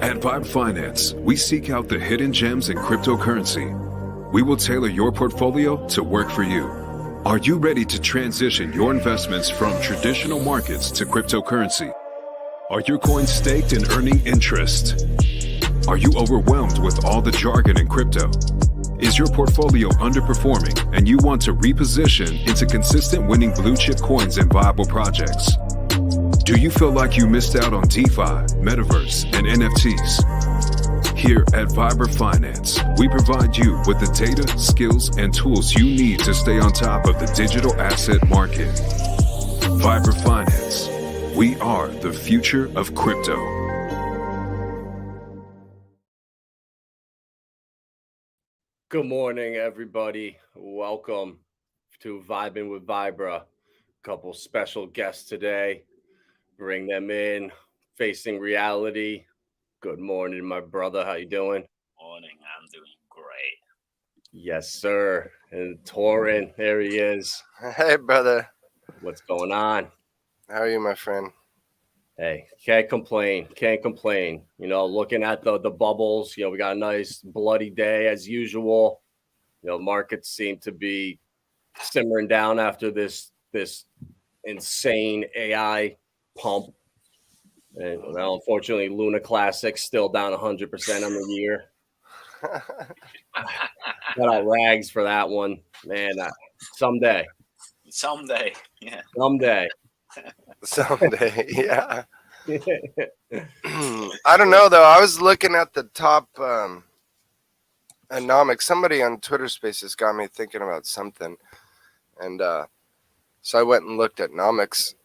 At Vibe Finance, we seek out the hidden gems in cryptocurrency. We will tailor your portfolio to work for you. Are you ready to transition your investments from traditional markets to cryptocurrency? Are your coins staked and earning interest? Are you overwhelmed with all the jargon in crypto? Is your portfolio underperforming and you want to reposition into consistent winning blue chip coins and viable projects? Do you feel like you missed out on DeFi, Metaverse, and NFTs? Here at Vibra Finance, we provide you with the data, skills, and tools you need to stay on top of the digital asset market. Vibra Finance. We are the future of crypto. Good morning, everybody. Welcome to Vibin with Vibra. A couple special guests today. Bring them in. Facing Reality. Good morning, my brother. How you doing? Morning. I'm doing great. Yes, sir. And Torrin, there he is. Hey, brother. What's going on? How are you, my friend? Hey, can't complain. Can't complain. You know, looking at the bubbles, we got a nice bloody day as usual. Markets seem to be simmering down after this insane AI pump. And well, unfortunately, Luna Classic still down 100% on the year. Got out rags for that one, man. Someday, yeah. Someday, yeah. I don't know though. I was looking at the top economics. Somebody on Twitter Spaces got me thinking about something, and so I went and looked at nomics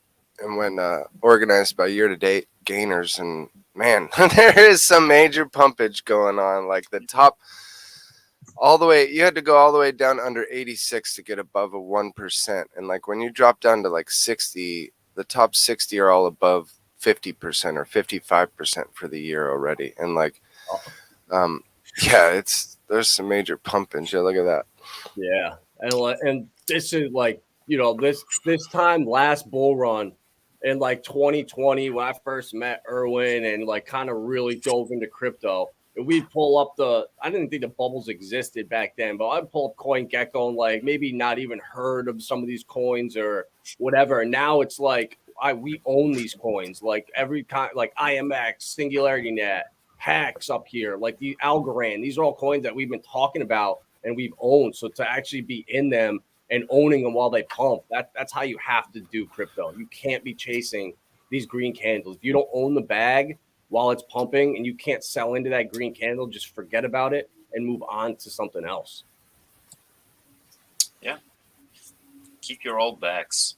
and went organized by year-to-date gainers, and man, there is some major pumpage going on. Like the top, all the way, you had to go all the way down under 86 to get above a 1%, and like when you drop down to like 60, the top 60 are all above 50% or 55% for the year already, and like, yeah, there's some major pumping. Yeah, look at that. Yeah, and this is like this time last bull run. In like 2020, when I first met Erwin and like kind of really dove into crypto, and we'd pull up I didn't think the bubbles existed back then, but I'd pull up CoinGecko and like maybe not even heard of some of these coins or whatever. And now it's like we own these coins, like every kind, like IMX, Singularity Net, HEX up here, like the Algorand. These are all coins that we've been talking about and we've owned. So to actually be in them and owning them while they pump, that's how you have to do crypto. You can't be chasing these green candles. If you don't own the bag while it's pumping and you can't sell into that green candle, just forget about it and move on to something else. Yeah. Keep your old bags.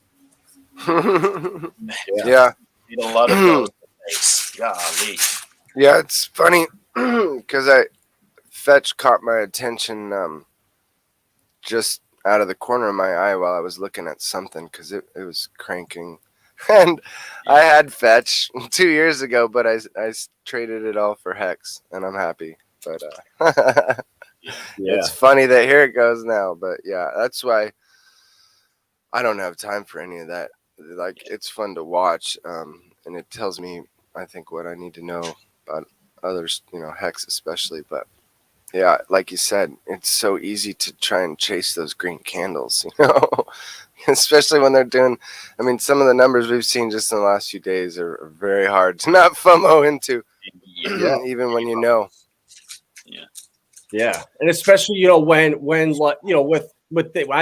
Yeah. Need a lot of those days. Golly. Yeah, it's funny because Fetch caught my attention just out of the corner of my eye while I was looking at something because it was cranking. And I had Fetch 2 years ago, but I traded it all for Hex, and I'm happy. But It's funny that here it goes now. But yeah, that's why I don't have time for any of that. Like, it's fun to watch, and it tells me, I think, what I need to know about others, Hex especially. But yeah, like you said, it's so easy to try and chase those green candles, especially when they're doing, some of the numbers we've seen just in the last few days are very hard to not FOMO into, even when you know. Yeah. And especially, I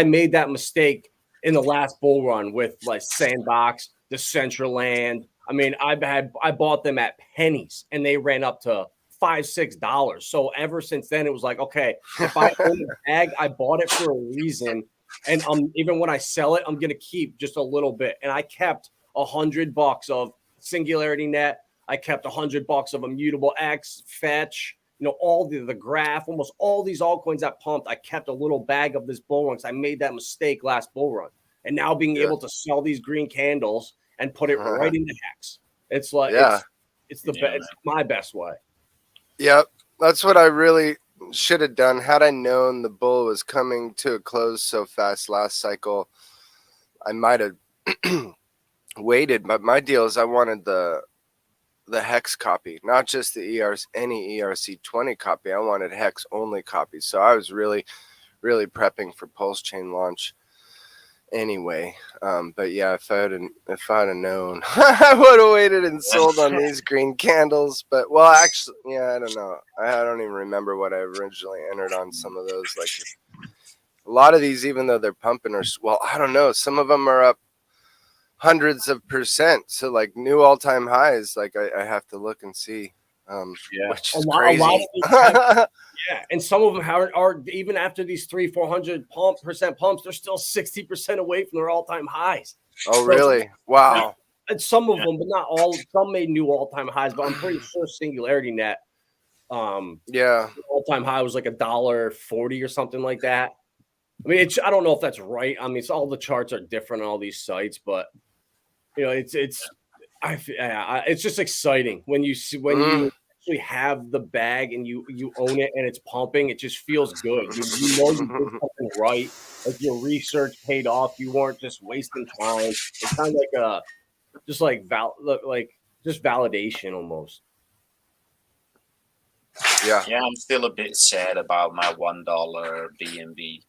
made that mistake in the last bull run with like Sandbox, Decentraland. I bought them at pennies and they ran up to $5-6. So ever since then, it was like, okay, if I own the bag, I bought it for a reason. And even when I sell it, I'm gonna keep just a little bit. And I kept $100 of Singularity Net. I kept $100 of Immutable X, Fetch, all the graph, almost all these altcoins that pumped. I kept a little bag of this bull run because I made that mistake last bull run. And now being able to sell these green candles and put it right into Hex. It's like it's my best way. Yep, that's what I really should have done. Had I known the bull was coming to a close so fast last cycle, I might have waited. But my deal is I wanted the the Hex copy, not just the any ERC20 copy. I wanted Hex only copies. So I was really prepping for Pulse Chain launch anyway. But yeah, if I'd have known, I would have waited and sold on these green candles. But well, actually, yeah, I don't know. I don't even remember what I originally entered on some of those. Like a lot of these, even though they're pumping, I don't know. Some of them are up hundreds of %. So like new all-time highs. Like I have to look and see. Which is crazy. A lot of these yeah, and some of them are even after these 300-400% pumps, they're still 60% away from their all-time highs. Oh, really? Wow. And some of them, but not all. Some made new all-time highs, but I'm pretty sure Singularity Net, all-time high was like $1.40 or something like that. I mean, I don't know if that's right. I mean, all the charts are different on all these sites, but you know, it's just exciting when you you actually have the bag and you own it and it's pumping. It just feels good. You know you did something right. Like your research paid off. You weren't just wasting time. It's kind of like just validation almost. Yeah. Yeah, I'm still a bit sad about my $1 BNB.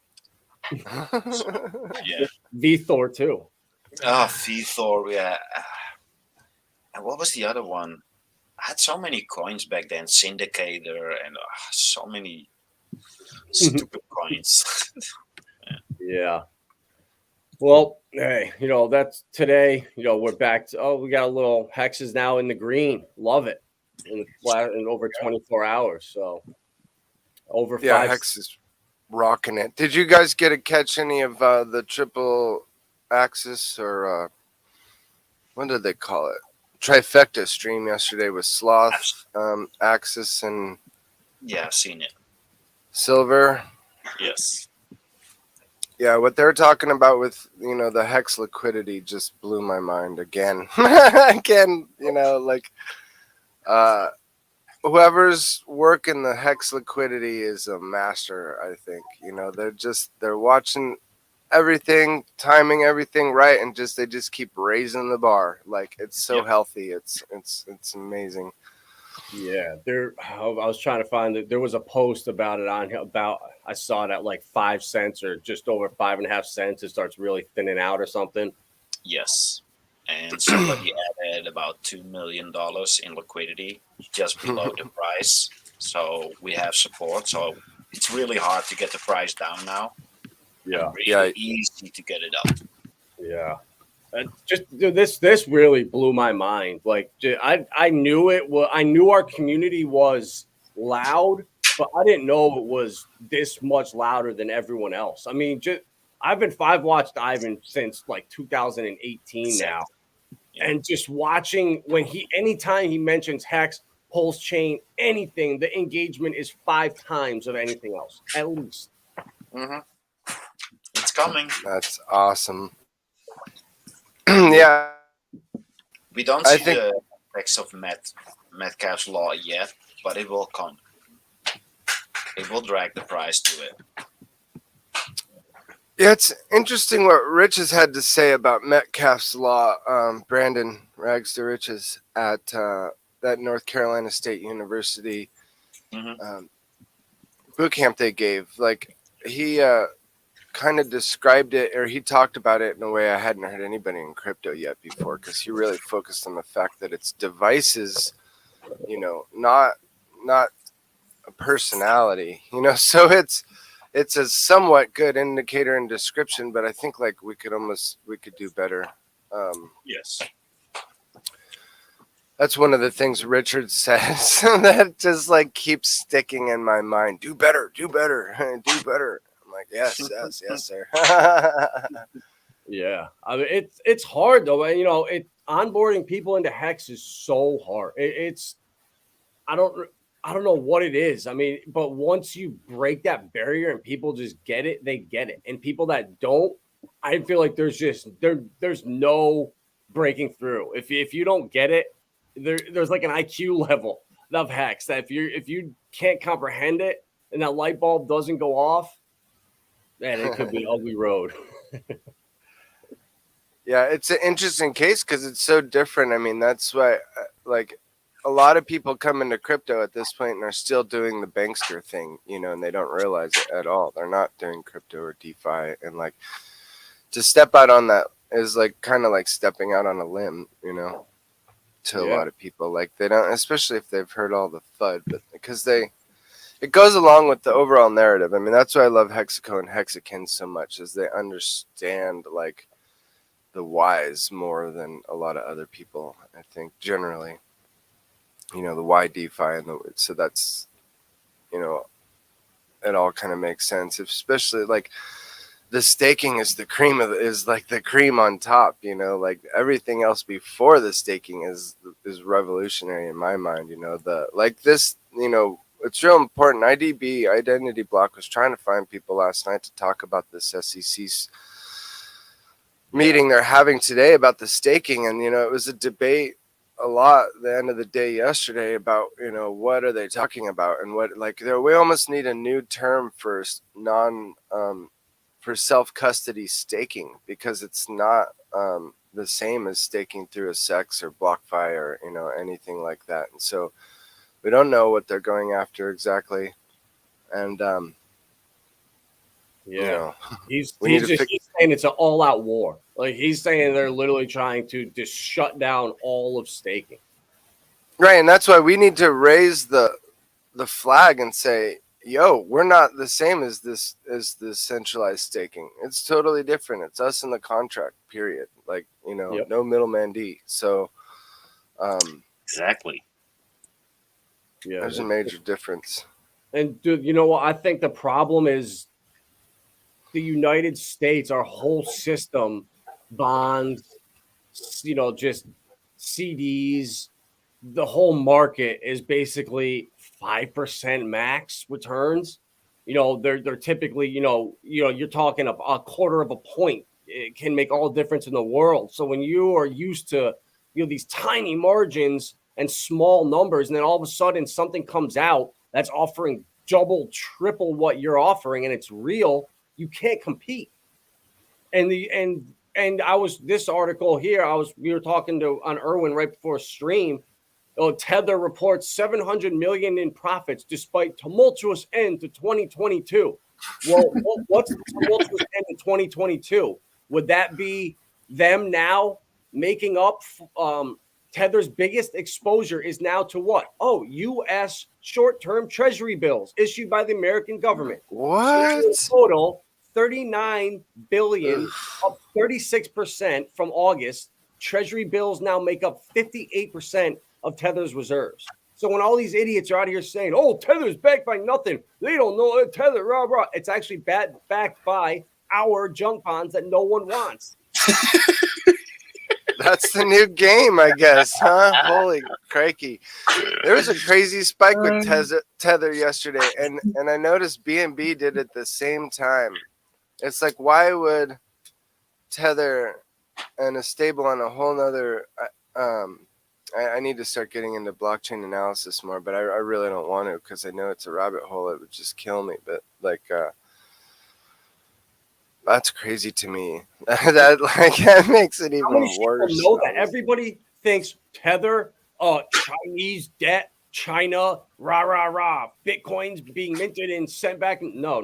Yeah. VThor too. VThor, yeah. And what was the other one? I had so many coins back then, Syndicator, and so many stupid coins. Yeah. Well, hey, you know, that's today. You know, we're back to, we got a little hexes now in the green. Love it. In over 24 hours. So over 5. Hex is rocking it. Did you guys get to catch any of the triple axis or what did they call it? Trifecta stream yesterday with Sloth, Axis, and I've seen it. Silver. Yes. Yeah, what they're talking about with the Hex liquidity just blew my mind again. Again, like whoever's working the Hex liquidity is a master. I think they're watching everything, timing everything right, and they just keep raising the bar. Like it's so healthy. It's amazing. Yeah, I was trying to find that there was a post about it I saw it at like 5 cents or just over 5.5 cents. It starts really thinning out or something. Yes, and somebody added about $2 million in liquidity just below the price. So we have support. So it's really hard to get the price down now. Yeah, really easy to get it up. Yeah. This really blew my mind. Like I knew it was. I knew our community was loud, but I didn't know it was this much louder than everyone else. I mean, I've been 5-watched Ivan since like 2018 now, and just watching anytime he mentions Hex, Pulse Chain, anything, the engagement is 5 times of anything else at least. Mm-hmm. It's coming. That's awesome. Yeah. We don't see the effects of Metcalfe's law yet, but it will come. It will drag the price to it. Yeah, it's interesting what Rich has had to say about Metcalfe's law. Brandon Rags to Riches at that North Carolina State University boot camp they gave. Like he kind of described it, or he talked about it in a way I hadn't heard anybody in crypto yet before, because he really focused on the fact that it's devices, not a personality, so it's a somewhat good indicator and description, but I think like we could do better. Yes. That's one of the things Richard says that just like keeps sticking in my mind. Do better, do better, do better. I'm like, yes, sir. Yeah, I mean it's hard though. Onboarding people into Hex is so hard. I don't know what it is. I mean, but once you break that barrier and people just get it, they get it. And people that don't, I feel like there's no breaking through. If you don't get it, there's like an IQ level of Hex that if you can't comprehend it and that light bulb doesn't go off, man, it could be an ugly road. Yeah, it's an interesting case because it's so different. I mean, that's why, like, a lot of people come into crypto at this point and are still doing the bankster thing, and they don't realize it at all. They're not doing crypto or DeFi, and like to step out on that is like kind of like stepping out on a limb, to a lot of people. Like they don't, especially if they've heard all the FUD, but because it goes along with the overall narrative. I mean, that's why I love Hexaco and Hexakin so much, is they understand like the whys more than a lot of other people, I think, generally. The why DeFi, so that's, it all kind of makes sense, especially like the staking is like the cream on top, like everything else before the staking is revolutionary in my mind. It's real important. IDB, Identity Block, was trying to find people last night to talk about this SEC meeting they're having today about the staking. And, it was a debate a lot at the end of the day yesterday about, what are they talking about, and what, like, we almost need a new term for for self-custody staking, because it's not the same as staking through a SEX or BlockFi or, anything like that. And so we don't know what they're going after exactly. And, he's saying it's an all-out war. Like, he's saying they're literally trying to just shut down all of staking. Right, and that's why we need to raise the flag and say, yo, we're not the same as this centralized staking. It's totally different. It's us in the contract, period. Like, no middleman D. So exactly. Yeah, there's a major difference. And dude, you know what? I think the problem is the United States, our whole system, bonds, just CDs, the whole market is basically 5% max returns. They're typically, you're talking a quarter of a point. It can make all the difference in the world. So when you are used to, these tiny margins and small numbers, and then all of a sudden something comes out that's offering double, triple what you're offering, and it's real, you can't compete. And I was, this article here, we were talking on Erwin right before stream. Tether reports $700 million in profits despite tumultuous end to 2022. Well, what's the tumultuous end to 2022? Would that be them now making up? Tether's biggest exposure is now to what? Oh, U.S. short-term treasury bills issued by the American government. What? So total $39 billion, up 36% from August. Treasury bills now make up 58% of Tether's reserves. So when all these idiots are out here saying, oh, Tether's backed by nothing, they don't know it, Tether, rah, rah. It's actually backed by our junk bonds that no one wants. That's the new game, I guess, huh? Holy crikey. There was a crazy spike with Tether yesterday, and I noticed BNB did it at the same time. It's like, why would Tether and a stable on a whole nother... I need to start getting into blockchain analysis more, but I really don't want to, because I know it's a rabbit hole. It would just kill me. But like, that's crazy to me. that makes it even worse. Know that everybody thinks Tether, Chinese debt, China, rah rah rah, Bitcoin's being minted and sent back. No.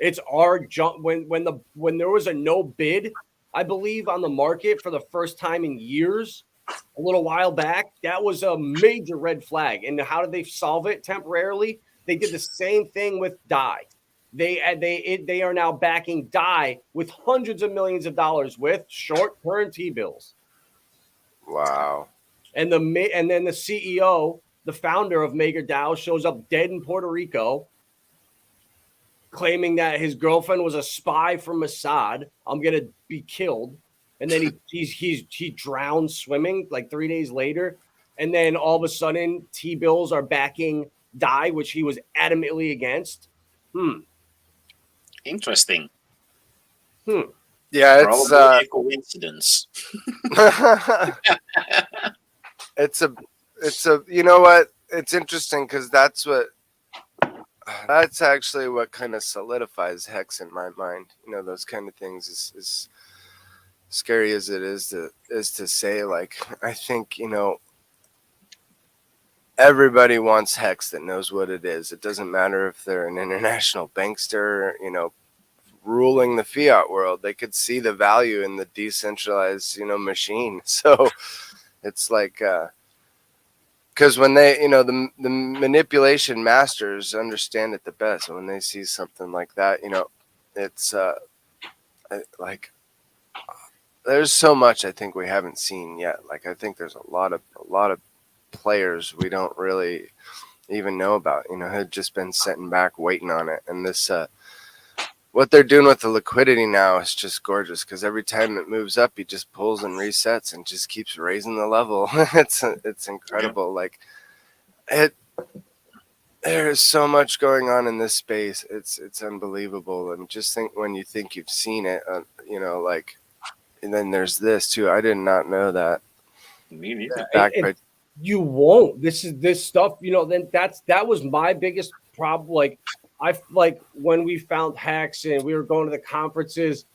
It's our junk. When there was a no bid, I believe, on the market for the first time in years, a little while back, that was a major red flag. And how did they solve it temporarily? They did the same thing with DAI. They are now backing DAI with hundreds of millions of dollars with short-term T-bills. Wow. And then the CEO, the founder of MakerDAO, shows up dead in Puerto Rico, claiming that his girlfriend was a spy from Mossad. I'm gonna be killed. And then he drowned swimming like 3 days later. And then all of a sudden, T-bills are backing DAI, which he was adamantly against. Interesting. Yeah, it's probably a coincidence. It's a you know what? It's interesting, because that's actually what kind of solidifies Hex in my mind. Those kind of things is scary as it is to say. Like, I think, everybody wants HEX that knows what it is. It doesn't matter if they're an international bankster, you know, ruling the fiat world. They could see the value in the decentralized, you know, machine. So it's like, because when they, you know, the manipulation masters understand it the best. And when they see something like that, you know, it's like, there's so much I think we haven't seen yet. Like, I think there's a lot of players we don't really even know about, you know, had just been sitting back waiting on it. And this, what they're doing with the liquidity now is just gorgeous, because every time it moves up, he just pulls and resets and just keeps raising the level. It's incredible. Like, there is so much going on in this space. It's unbelievable. And just think, when you think you've seen it, you know, like, and then there's this too. I did not know that. Me neither. You won't. This stuff, you know, then that was my biggest problem. Like when we found HEX and we were going to the conferences,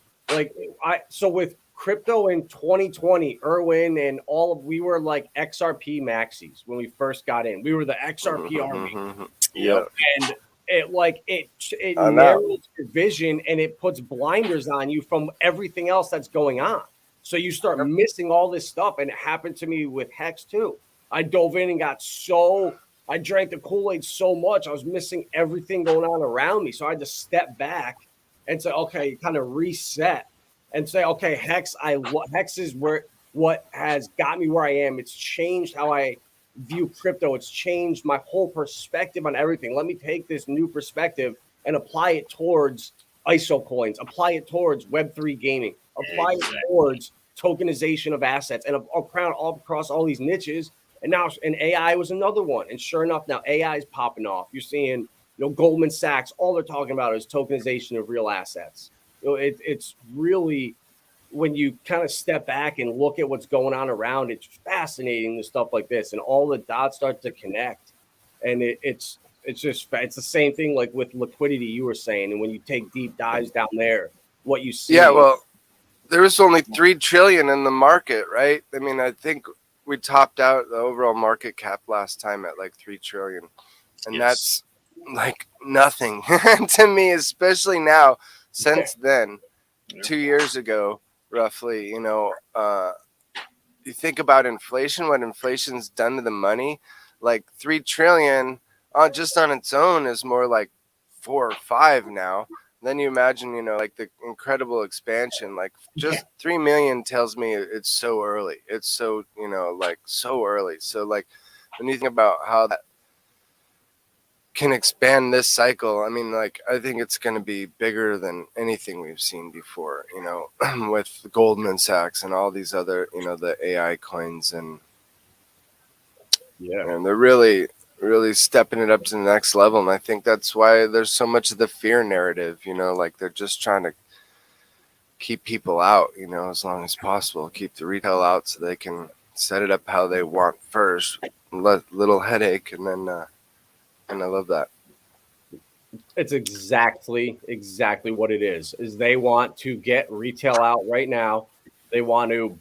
so with crypto in 2020, Irwin and we were like XRP maxis when we first got in. We were the XRP army. Yeah. And it narrows your vision and it puts blinders on you from everything else that's going on. So you start missing all this stuff. And it happened to me with HEX too. I dove in and I drank the Kool-Aid so much, I was missing everything going on around me. So I had to step back and say, okay, kind of reset and say, okay, HEX is what has got me where I am. It's changed how I view crypto. It's changed my whole perspective on everything. Let me take this new perspective and apply it towards ISO coins, apply it towards Web3 gaming, apply it towards tokenization of assets, and all across all these niches. And now, AI was another one. And sure enough, now AI is popping off. You're seeing, Goldman Sachs, all they're talking about is tokenization of real assets. It's really, when you kind of step back and look at what's going on around, it's fascinating, the stuff like this, and all the dots start to connect. And it's the same thing like with liquidity you were saying. And when you take deep dives down there, what you see. Yeah, well, there was only 3 trillion in the market, right? I mean, I think we topped out the overall market cap last time at like 3 trillion. And that's like nothing to me, especially now, since then, 2 years ago, roughly, you think about inflation, what inflation's done to the money, like 3 trillion just on its own is more like 4 or 5 now. Then you imagine, like the incredible expansion, like just 3 million tells me it's so early. It's so, like so early. So like when you think about how that can expand this cycle, I mean, like, I think it's going to be bigger than anything we've seen before, with Goldman Sachs and all these other, the AI coins, and they're really stepping it up to the next level. And I think that's why there's so much of the fear narrative, like they're just trying to keep people out, as long as possible, keep the retail out so they can set it up how they want first, little headache, and then, and I love that. It's exactly what it is they want to get retail out right now. They want to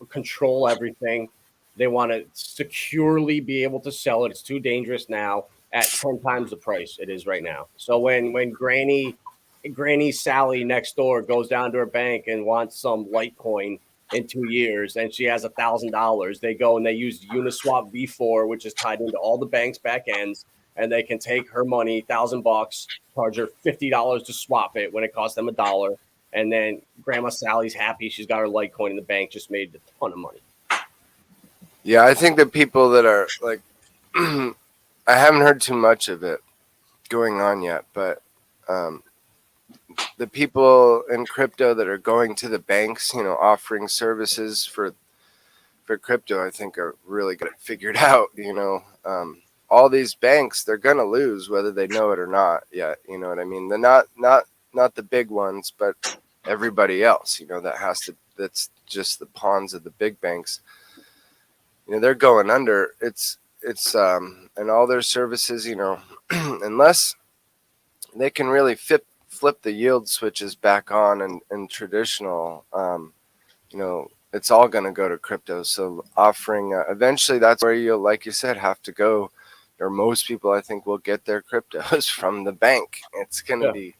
control everything. They want to securely be able to sell it. It's too dangerous now at 10 times the price it is right now. So when Granny Sally next door goes down to her bank and wants some Litecoin in 2 years and she has $1,000, they go and they use Uniswap V4, which is tied into all the bank's back ends, and they can take her money, $1,000, charge her $50 to swap it when it costs them $1. And then Grandma Sally's happy. She's got her Litecoin in the bank, just made a ton of money. Yeah, I think the people that are like, I haven't heard too much of it going on yet, but the people in crypto that are going to the banks, offering services for crypto, I think are really good at figured out, all these banks, they're going to lose whether they know it or not yet. You know what I mean? They're not the big ones, but everybody else, that's just the pawns of the big banks. They're going under. It's and all their services, unless they can really flip the yield switches back on and traditional, it's all going to go to crypto. So offering, eventually that's where you'll, like you said, have to go or most people, I think, will get their cryptos from the bank. It's going to be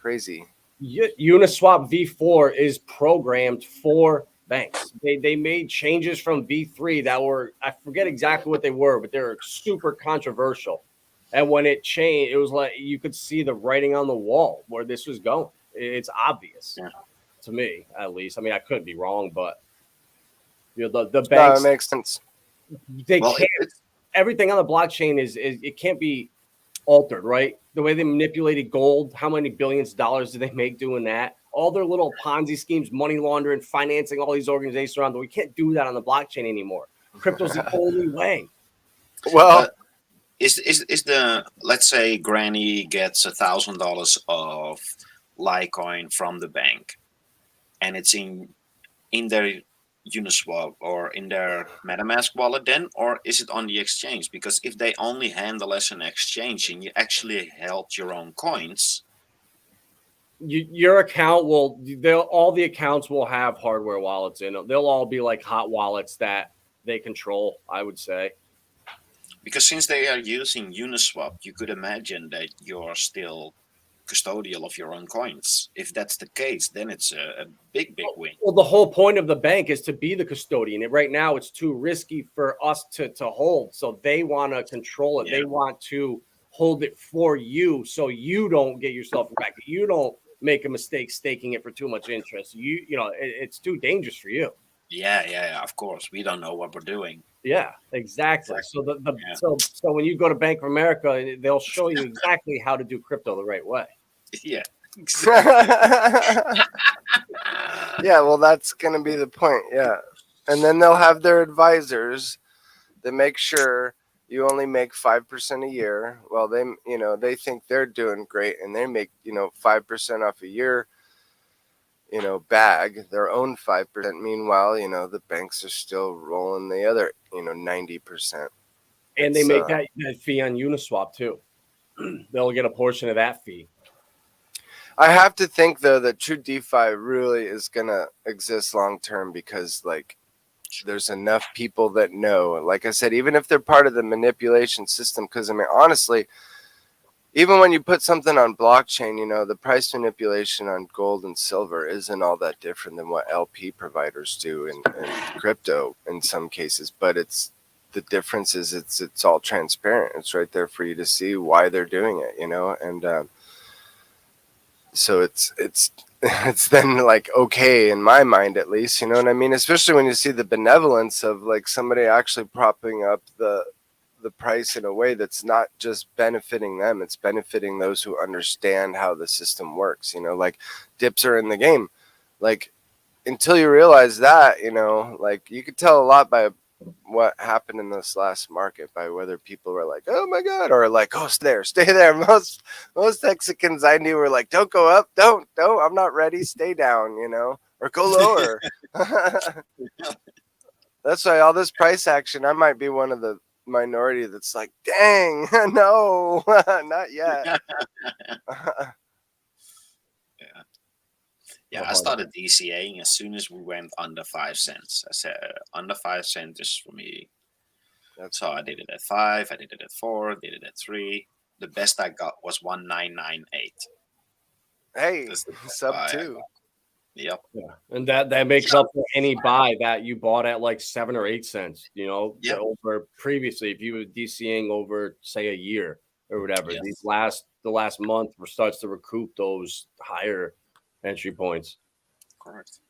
crazy. Uniswap V4 is programmed for banks. They made changes from V3 that were, I forget exactly what they were, but they were super controversial. And when it changed, it was like you could see the writing on the wall where this was going. It's obvious to me, at least. I mean, I could be wrong, but the banks, it makes sense. They can't. Everything on the blockchain is it can't be altered, right? The way they manipulated gold, how many billions of dollars did they make doing that? All their little Ponzi schemes, money laundering, financing all these organizations around. We can't do that on the blockchain anymore. Crypto's the only way. Well, is the, let's say Granny gets $1,000 of Litecoin from the bank, and it's in their Uniswap or in their MetaMask wallet then, or is it on the exchange? Because if they only handle as an exchange and you actually held your own coins, your account will, all the accounts will have hardware wallets in them. They'll all be like hot wallets that they control, I would say. Because since they are using Uniswap, you could imagine that you're still custodial of your own coins. If that's the case, then it's a big win. Well, the whole point of the bank is to be the custodian. And right now, it's too risky for us to hold. So they want to control it. Yeah. They want to hold it for you, so you don't get yourself back. You don't make a mistake staking it for too much interest. You know, it's too dangerous for you. Yeah. Of course, we don't know what we're doing. Yeah, exactly. So so when you go to Bank of America, they'll show you exactly how to do crypto the right way. Yeah. Yeah, well, that's going to be the point. Yeah. And then they'll have their advisors that make sure you only make 5% a year. Well, they think they're doing great, and they make, 5% off a year, bag, their own 5%. Meanwhile, the banks are still rolling the other, 90%. And they make that fee on Uniswap too. They'll get a portion of that fee. I have to think, though, that true DeFi really is going to exist long term because, there's enough people that know. Like I said, even if they're part of the manipulation system, because, I mean, honestly, even when you put something on blockchain, the price manipulation on gold and silver isn't all that different than what LP providers do in crypto in some cases. But the difference is it's all transparent. It's right there for you to see why they're doing it, and so it's then okay in my mind, at least, you know what I mean? Especially when you see the benevolence of somebody actually propping up the price in a way that's not just benefiting them, it's benefiting those who understand how the system works. Dips are in the game. Until you realize that, you could tell a lot by what happened in this last market, by whether people were like, oh my god, or oh, stay there. Most Mexicans I knew were like, don't go up, don't, I'm not ready, stay down, or go lower. That's why all this price action, I might be one of the minority that's like, dang, no, not yet. Yeah, I started DCAing as soon as we went under 5 cents. I said under 5 cents is for me. So I did it at 5, I did it at 4, did it at 3. The best I got was 1998. Hey, sub 2. Yep. Yeah. And that makes up for any buy that you bought at 7 or 8 cents, over previously, if you were DCing over, say, a year or whatever. Yes. The last month starts to recoup those higher entry points. Correct.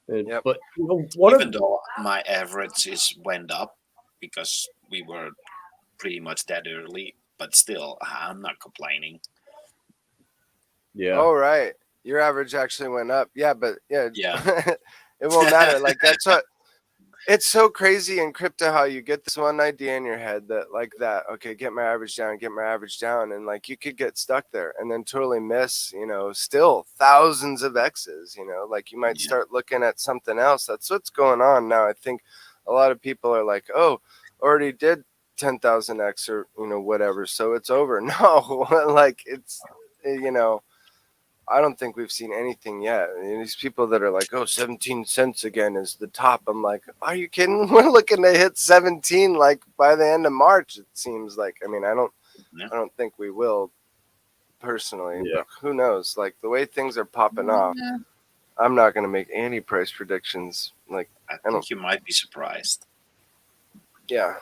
Yep. But even though my average went up because we were pretty much that early, but still, I'm not complaining. Yeah. Oh, right. Your average actually went up. Yeah, but yeah. It won't matter. That's what. It's so crazy in crypto how you get this one idea in your head that okay, get my average down, and you could get stuck there and then totally miss, still thousands of X's, you might start looking at something else. That's what's going on now. I think a lot of people are like, oh, already did 10,000 X or whatever, so it's over. No, it's I don't think we've seen anything yet. I mean, these people that are like, oh, 17 cents again is the top. I'm like, are you kidding? We're looking to hit 17 like by the end of March. It seems like. I mean, I don't think we will personally, but who knows? Like the way things are popping off, I'm not going to make any price predictions. Like I think you might be surprised. Yeah.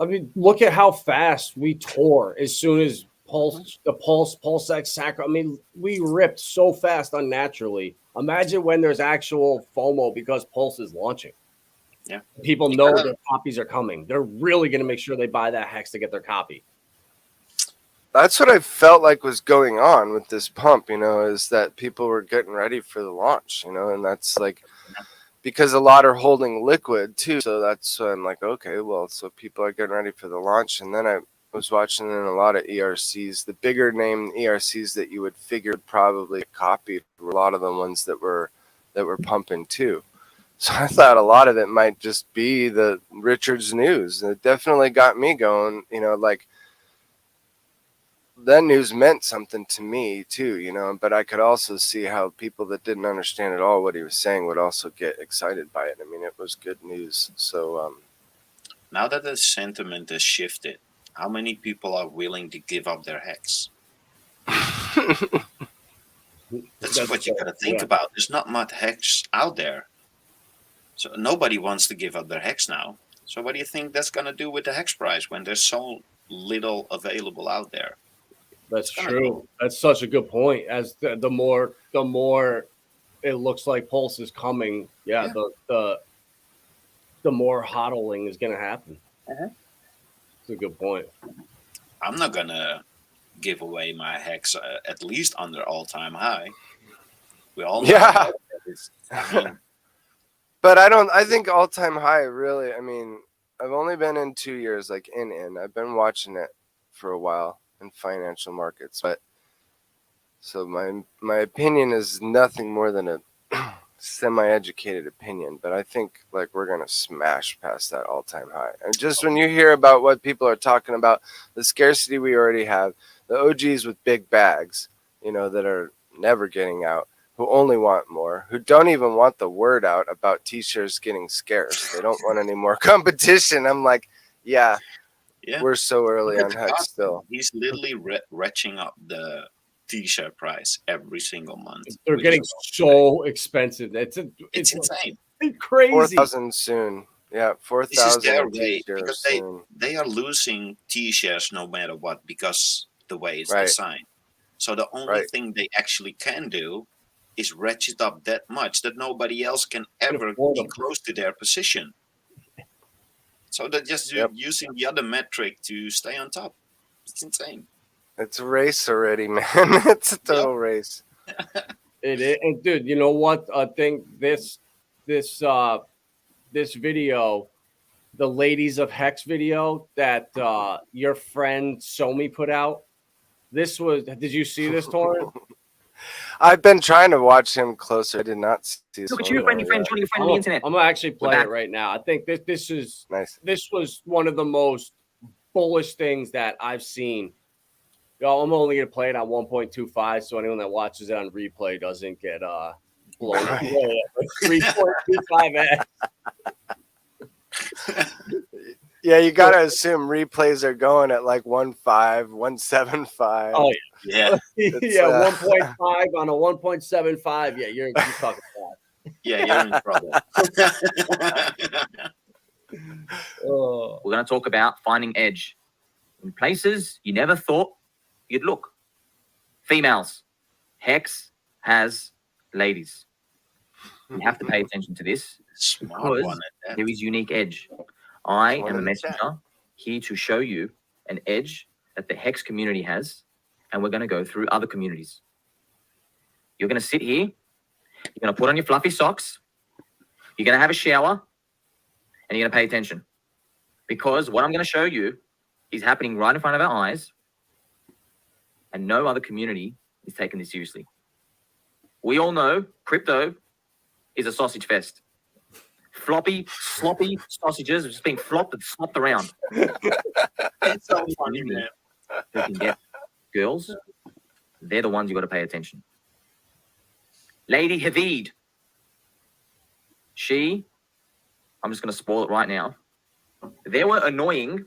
I mean, look at how fast we tore as soon as Pulse X Sacro. I mean, we ripped so fast unnaturally. Imagine when there's actual FOMO because Pulse is launching. Yeah. People know their copies are coming. They're really going to make sure they buy that hex to get their copy. That's what I felt like was going on with this pump, is that people were getting ready for the launch, and that's like because a lot are holding liquid too. So that's why I'm like, okay, well, so people are getting ready for the launch. And then I was watching in a lot of ERCs, the bigger name ERCs that you would figure probably copied were a lot of the ones that were pumping too. So I thought a lot of it might just be the Richards news. It definitely got me going, like that news meant something to me too, but I could also see how people that didn't understand at all what he was saying would also get excited by it. I mean, it was good news. So now that the sentiment has shifted, how many people are willing to give up their hex? That's what you got to think about. There's not much hex out there. So nobody wants to give up their hex now. So what do you think that's going to do with the hex price when there's so little available out there? That's true. That's such a good point. As the more it looks like Pulse is coming, the more hodling is going to happen. That's a good point. I'm not going to give away my hex at least under all-time high. We all know yeah. I mean, but I think all-time high really, I mean, I've only been in 2 years, like in. I've been watching it for a while in financial markets, but so my opinion is nothing more than a semi-educated opinion, but I think like we're gonna smash past that all-time high. And just when you hear about what people are talking about, the scarcity we already have, the OGs with big bags, that are never getting out, who only want more, who don't even want the word out about t-shirts getting scarce. They don't want any more competition. I'm like, yeah. We're so early on HEX still. He's literally retching up the t-shirt price every single month. They're getting so expensive. It's insane. It's crazy. 4,000 soon. Yeah, 4,000. This is their way because they are losing t-shirts no matter what because the way it's designed. So the only thing they actually can do is ratchet up that much that nobody else can ever be close to their position. So they're just using the other metric to stay on top. It's insane. It's a race already, man. It's a total race. It is. And dude, you know what? I think this video, the Ladies of Hex video that your friend Somi put out. Did you see this, Torrin? I've been trying to watch him closer. I did not see this. Look at you, friend, your friend on the internet. I'm gonna actually play it right now. I think this is nice. This was one of the most bullish things that I've seen. I'm only gonna play it on 1.25, so anyone that watches it on replay doesn't get blown away at 3.25x. Yeah, you gotta assume replays are going at like 1.5, 1.75. Oh yeah, yeah, 1.5 on a 1.75. Yeah, you're talking about. Yeah, you're in trouble. We're going to talk about finding edge in places you never thought you'd look. Females. Hex has ladies. You have to pay attention to this because there is unique edge. I am a messenger here to show you an edge that the Hex community has, and we're going to go through other communities. You're going to sit here, you're going to put on your fluffy socks, you're going to have a shower, and you're going to pay attention. Because what I'm going to show you is happening right in front of our eyes, and no other community is taking this seriously. We all know crypto is a sausage fest. Floppy, sloppy sausages are just being flopped and slopped around. It's so funny, man. Who can get girls, they're the ones you got to pay attention. Lady Havid. I'm just going to spoil it right now. There were annoying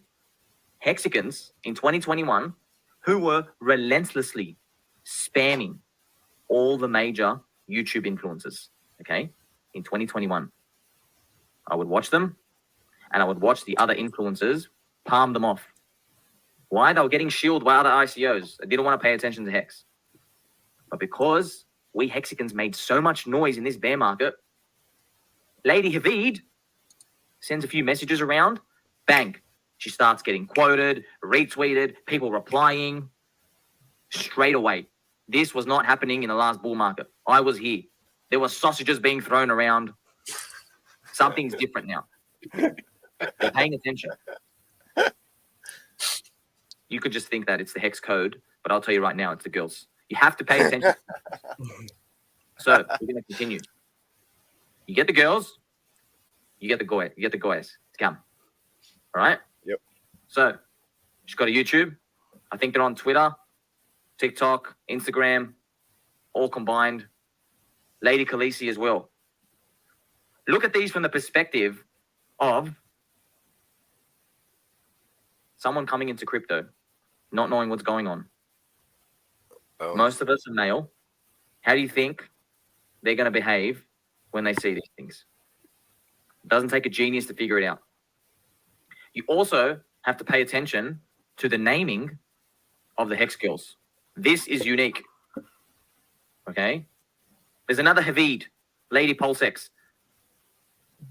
Hexicans in 2021 who were relentlessly spamming all the major YouTube influencers, okay, in 2021. I would watch them, and I would watch the other influencers palm them off. Why? They were getting shielded by other ICOs. They didn't want to pay attention to Hex. But because we Hexicans made so much noise in this bear market, Lady Havid sends a few messages around, bang, she starts getting quoted, retweeted, people replying straight away. This was not happening in the last bull market. I was here. There were sausages being thrown around. Something's different now. They're paying attention. You could just think that it's the Hex code, but I'll tell you right now, it's the girls. You have to pay attention. So we're going to continue. You get the girls, you get the guys to come. All right? Yep. So she's got a YouTube. I think they're on Twitter, TikTok, Instagram, all combined. Lady Khaleesi as well. Look at these from the perspective of someone coming into crypto, not knowing what's going on. Oh. Most of us are male. How do you think they're going to behave when they see these things? It doesn't take a genius to figure it out. You also have to pay attention to the naming of the Hex girls. This is unique. Okay? There's another Havid, Lady Pulsex.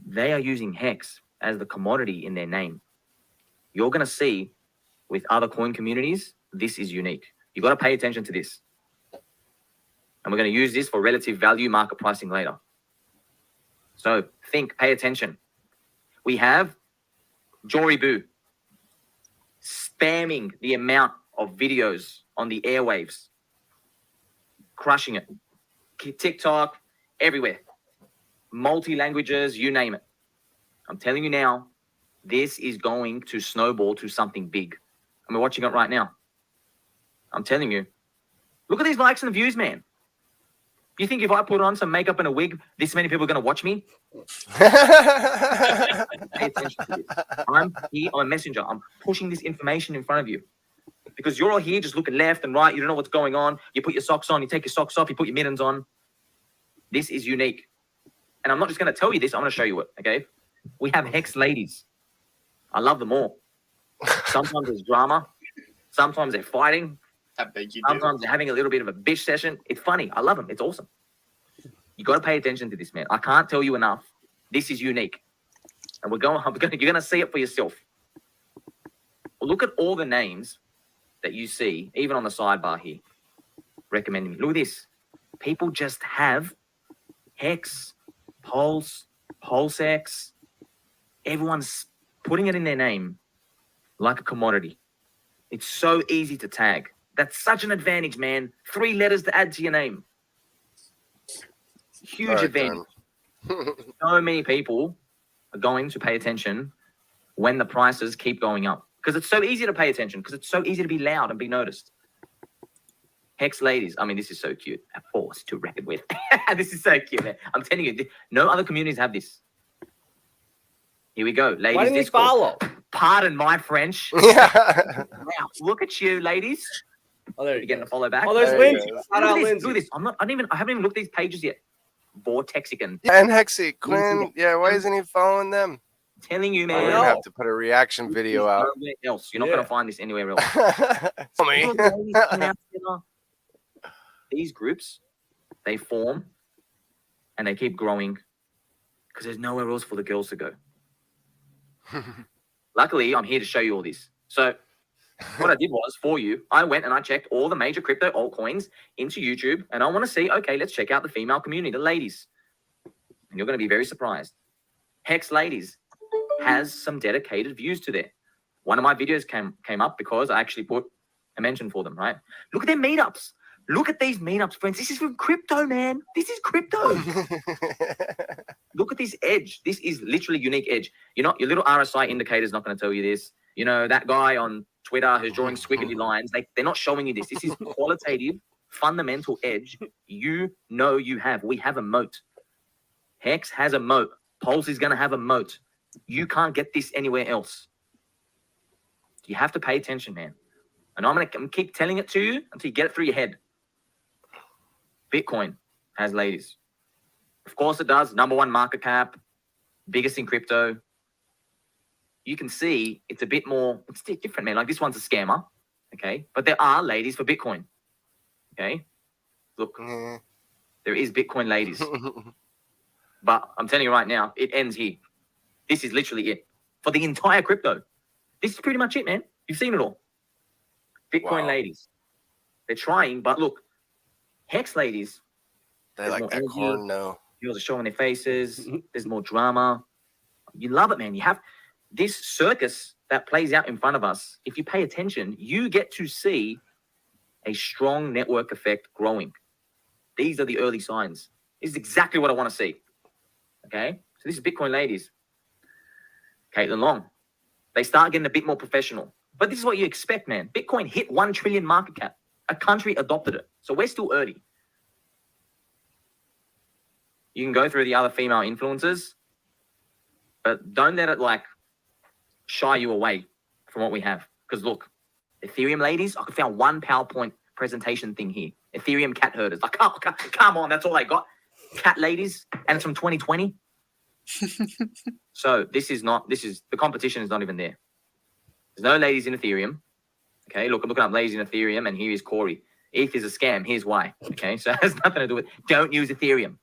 They are using Hex as the commodity in their name. You're going to see with other coin communities, this is unique. You've got to pay attention to this. And we're going to use this for relative value market pricing later. So pay attention. We have Jory Boo spamming the amount of videos on the airwaves, crushing it. TikTok, everywhere. Multi-languages, you name it. I'm telling you now, this is going to snowball to something big. And we're watching it right now. I'm telling you. Look at these likes and views, man. You think if I put on some makeup and a wig, this many people are going to watch me? Pay attention to this. I'm here, I'm a messenger. I'm pushing this information in front of you. Because you're all here just looking left and right. You don't know what's going on. You put your socks on. You take your socks off. You put your mittens on. This is unique. And I'm not just going to tell you this. I'm going to show you it, okay? We have Hex ladies. I love them all. Sometimes there's drama. Sometimes they're fighting. I bet you Sometimes they're having a little bit of a bitch session. It's funny. I love them. It's awesome. You got to pay attention to this, man. I can't tell you enough. This is unique. And you're going to see it for yourself. Look at all the names that you see, even on the sidebar here, recommending me. Look at this. People just have Hex, Pulse, PulseX. Everyone's putting it in their name like a commodity. It's so easy to tag. That's such an advantage, man. 3 letters to add to your name. Huge advantage. So many people are going to pay attention when the prices keep going up. Because it's so easy to pay attention. Because it's so easy to be loud and be noticed. Hex ladies. I mean, this is so cute. A force to reckon with. This is so cute, man. I'm telling you, no other communities have this. Here we go. Ladies, why didn't you follow? Pardon my French. Wow, look at you, ladies. Oh, there You're getting a follow back. Oh, there's There Lindsay. you go. Shout out Look at Lindsay. this. I haven't even looked at these pages yet. Vortexican. And Hexy, Quinn, yeah, why isn't he following them? Telling you, I'm man. gonna know. have to put a reaction video out. Nowhere else. You're not going to find this anywhere else. Tell me. All the ladies coming out together. These groups, they form and they keep growing because there's nowhere else for the girls to go. Luckily, I'm here to show you all this. So what I did was, for you, I went and I checked all the major crypto altcoins into YouTube, and I want to see, okay, let's check out the female community, the ladies. And you're going to be very surprised. Hex Ladies has some dedicated views to there. One of my videos came up because I actually put a mention for them, right? Look at their meetups. Look at these meetups, friends. This is from crypto, man. This is crypto. Look at this edge. This is literally unique edge. Your little RSI indicator is not going to tell you this. You know, that guy on Twitter who's drawing squiggly lines, they're not showing you this. This is qualitative fundamental edge you have. We have a moat. Hex has a moat. Pulse is going to have a moat. You can't get this anywhere else. You have to pay attention, man. And I'm going to keep telling it to you until you get it through your head. Bitcoin has ladies. Of course it does. Number one market cap, biggest in crypto. You can see it's a bit more, it's different, man. Like this one's a scammer, okay? But there are ladies for Bitcoin, okay? Look, there is Bitcoin ladies. But I'm telling you right now, it ends here. This is literally it. For the entire crypto. This is pretty much it, man. You've seen it all. Bitcoin ladies. They're trying, but look, Hex ladies. They like that corn, no. Girls are showing their faces. There's more drama. You love it, man. You have this circus that plays out in front of us. If you pay attention, you get to see a strong network effect growing. These are the early signs. This is exactly what I want to see. Okay? So this is Bitcoin ladies. Caitlin Long. They start getting a bit more professional. But this is what you expect, man. Bitcoin hit 1 trillion market cap. A country adopted it. So we're still early. You can go through the other female influencers, but don't let it like shy you away from what we have. Because look, Ethereum ladies, I found one PowerPoint presentation thing here. Ethereum cat herders. Like, come on, that's all they got. Cat ladies, and it's from 2020. So the competition is not even there. There's no ladies in Ethereum. Okay, look up ladies in Ethereum, and here is Corey. ETH is a scam. Here's why. Okay, so it has nothing to do with, don't use Ethereum.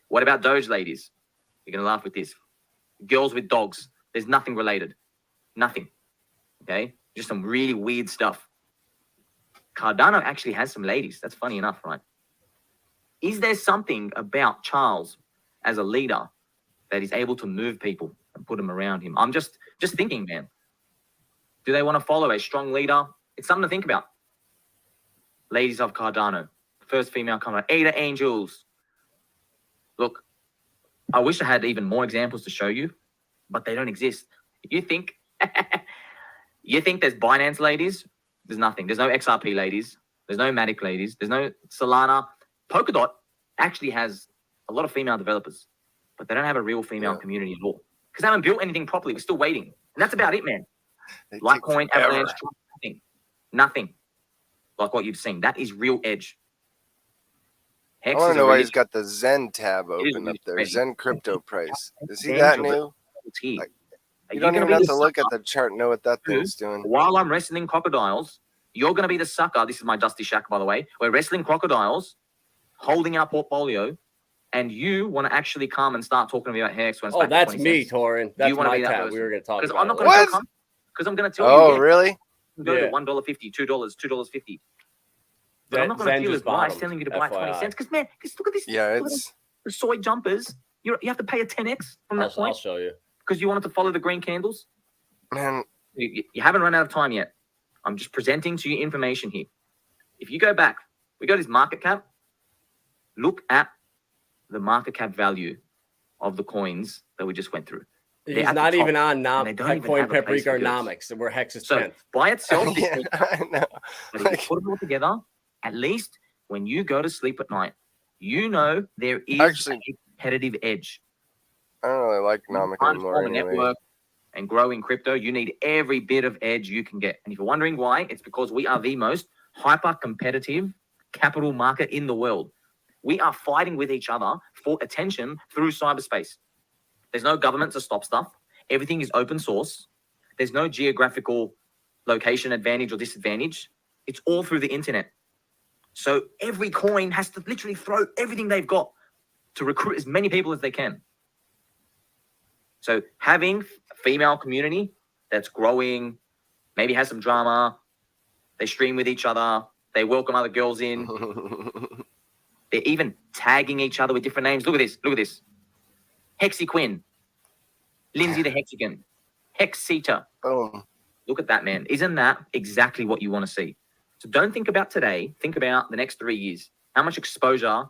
What about Doge ladies? You're going to laugh with this. Girls with dogs. There's nothing related. Nothing. Okay, just some really weird stuff. Cardano actually has some ladies. That's funny enough, right? Is there something about Charles as a leader that is able to move people and put them around him? I'm just thinking, man. Do they want to follow a strong leader? It's something to think about. Ladies of Cardano. First female comer. Ada Angels. Look, I wish I had even more examples to show you, but they don't exist. You think there's Binance ladies? There's nothing. There's no XRP ladies. There's no Matic ladies. There's no Solana. Polkadot actually has a lot of female developers, but they don't have a real female community at all because they haven't built anything properly. We're still waiting. And that's about it, man. Litecoin, Avalanche, nothing like what you've seen. That is real edge. Hex I want to know why he's got the Zen tab open up there. Zen crypto price. Is he that new? Like, you don't even have to look at the chart and know what that thing's doing. While I'm wrestling crocodiles, you're going to be the sucker. This is my Dusty Shack, by the way. We're wrestling crocodiles, holding our portfolio, and you want to actually come and start talking about Hex. Oh, that's me, Torrin. That's my tab. We were going to talk about I'm not going to come. Because I'm going to tell you. Oh, really? Go to $1.50, $2, $2.50. But I'm not going to feel as wise telling you to buy 20 cents. Because, man, look at this. Yeah, it's the soy jumpers. You have to pay a 10x from that point. I'll show you. Because you wanted to follow the green candles. Man, you haven't run out of time yet. I'm just presenting to you information here. If you go back, we go to this market cap. Look at the market cap value of the coins that we just went through. He's not even on Coin Paprika or Nomics, where Hex is spent. So by itself, I know. But if you put it all together, at least when you go to sleep at night, you know there is a competitive edge. I don't really like Nomic anymore. Anyway. Network and grow in crypto, you need every bit of edge you can get. And if you're wondering why, it's because we are the most hyper-competitive capital market in the world. We are fighting with each other for attention through cyberspace. There's no government to stop stuff. Everything is open source. There's no geographical location advantage or disadvantage. It's all through the internet. So every coin has to literally throw everything they've got to recruit as many people as they can. So having a female community that's growing, maybe has some drama, they stream with each other, they welcome other girls in. They're even tagging each other with different names. Look at this. Look at this. Hexy Quinn. Lindsay the Hexagon. Hexita. Boom. Look at that, man. Isn't that exactly what you want to see? So don't think about today. Think about the next 3 years. How much exposure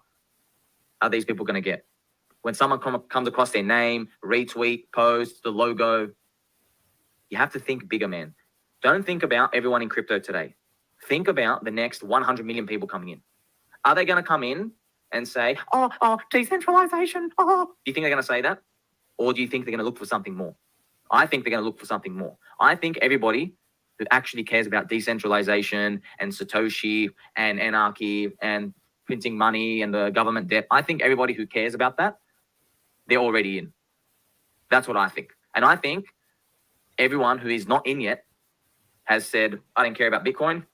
are these people going to get? When someone comes across their name, retweet, post, the logo, you have to think bigger, man. Don't think about everyone in crypto today. think about the next 100 million people coming in. Are they going to come in and say, oh, decentralization? Oh, do you think they're going to say that? Or do you think they're going to look for something more? I think they're going to look for something more. I think everybody who actually cares about decentralization and Satoshi and anarchy and printing money and the government debt, I think everybody who cares about that, they're already in. That's what I think. And I think everyone who is not in yet has said, I don't care about Bitcoin.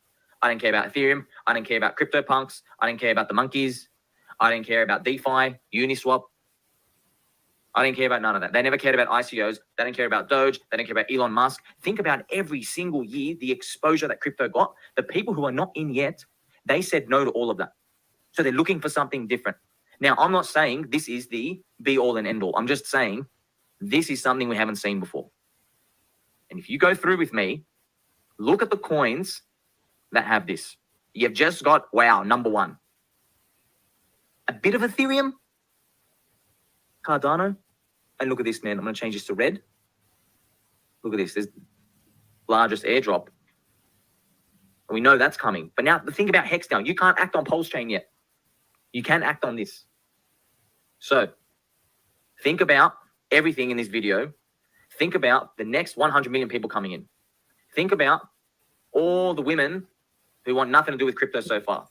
I don't care about Ethereum. I don't care about CryptoPunks. I don't care about the monkeys. I don't care about DeFi, Uniswap. I didn't care about none of that. They never cared about ICOs. They didn't care about Doge. They didn't care about Elon Musk. Think about every single year, the exposure that crypto got. The people who are not in yet, they said no to all of that. So they're looking for something different. Now, I'm not saying this is the be all and end all. I'm just saying this is something we haven't seen before. And if you go through with me, look at the coins that have this. You've just got, wow, number one. A bit of Ethereum, Cardano, and look at this, man. I'm going to change this to red. Look at this. There's largest airdrop. And we know that's coming. But now the thing about Hex now, you can't act on Pulse Chain yet. You can act on this. So think about everything in this video. Think about the next 100 million people coming in. Think about all the women who want nothing to do with crypto so far.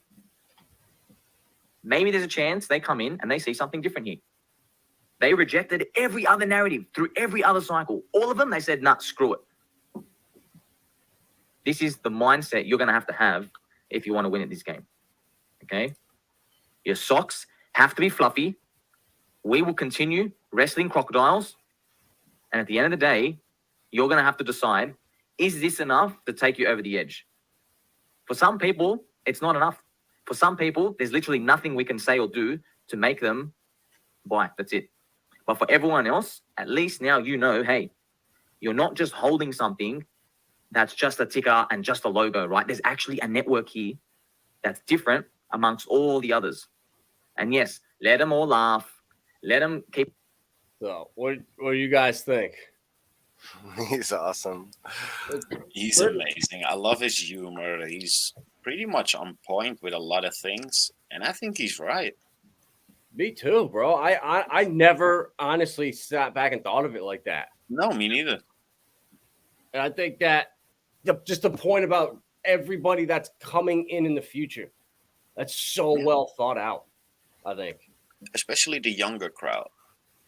Maybe there's a chance they come in and they see something different here. They rejected every other narrative through every other cycle. All of them, they said, nah, screw it. This is the mindset you're going to have if you want to win at this game. Okay? Your socks have to be fluffy. We will continue wrestling crocodiles. And at the end of the day, you're going to have to decide, is this enough to take you over the edge? For some people, it's not enough. For some people, there's literally nothing we can say or do to make them buy. That's it. But for everyone else, at least now you know, hey, you're not just holding something that's just a ticker and just a logo, right? There's actually a network here that's different amongst all the others. And yes, let them all laugh. Let them keep. So what do you guys think? He's awesome. He's amazing. I love his humor. He's pretty much on point with a lot of things. And I think he's right. Me too, bro. I never honestly sat back and thought of it like that. No, me neither. And I think that just the point about everybody that's coming in the future, that's so well thought out, I think. Especially the younger crowd.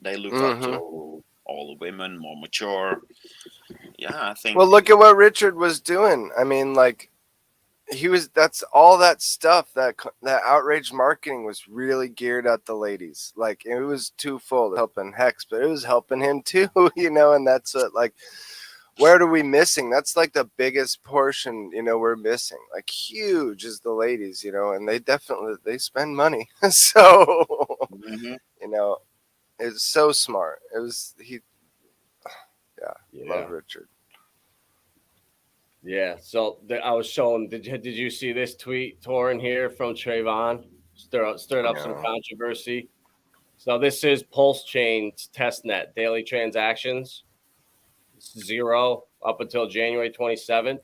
They look up to all the women, more mature. Yeah, I think. Well, look at what Richard was doing. I mean, like, that's all that stuff, that outrage marketing was really geared at the ladies. Like, it was twofold, helping Hex, but it was helping him too, and that's like, where are we missing? That's like the biggest portion, we're missing. Like, huge is the ladies, and they spend money. So, it's so smart. Love Richard. Yeah, so I was showing. Did you see this tweet, Torrin, here from Trayvon? Stirred up some controversy. So this is Pulse Chain's testnet daily transactions, 0 up until January 27th,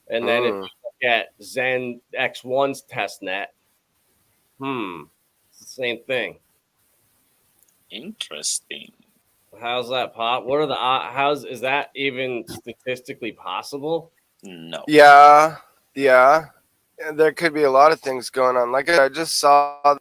and then if you look at Zen X1's testnet, it's the same thing. Interesting. How's that pop? What are the is that even statistically possible? No. Yeah. There could be a lot of things going on. Like, I just saw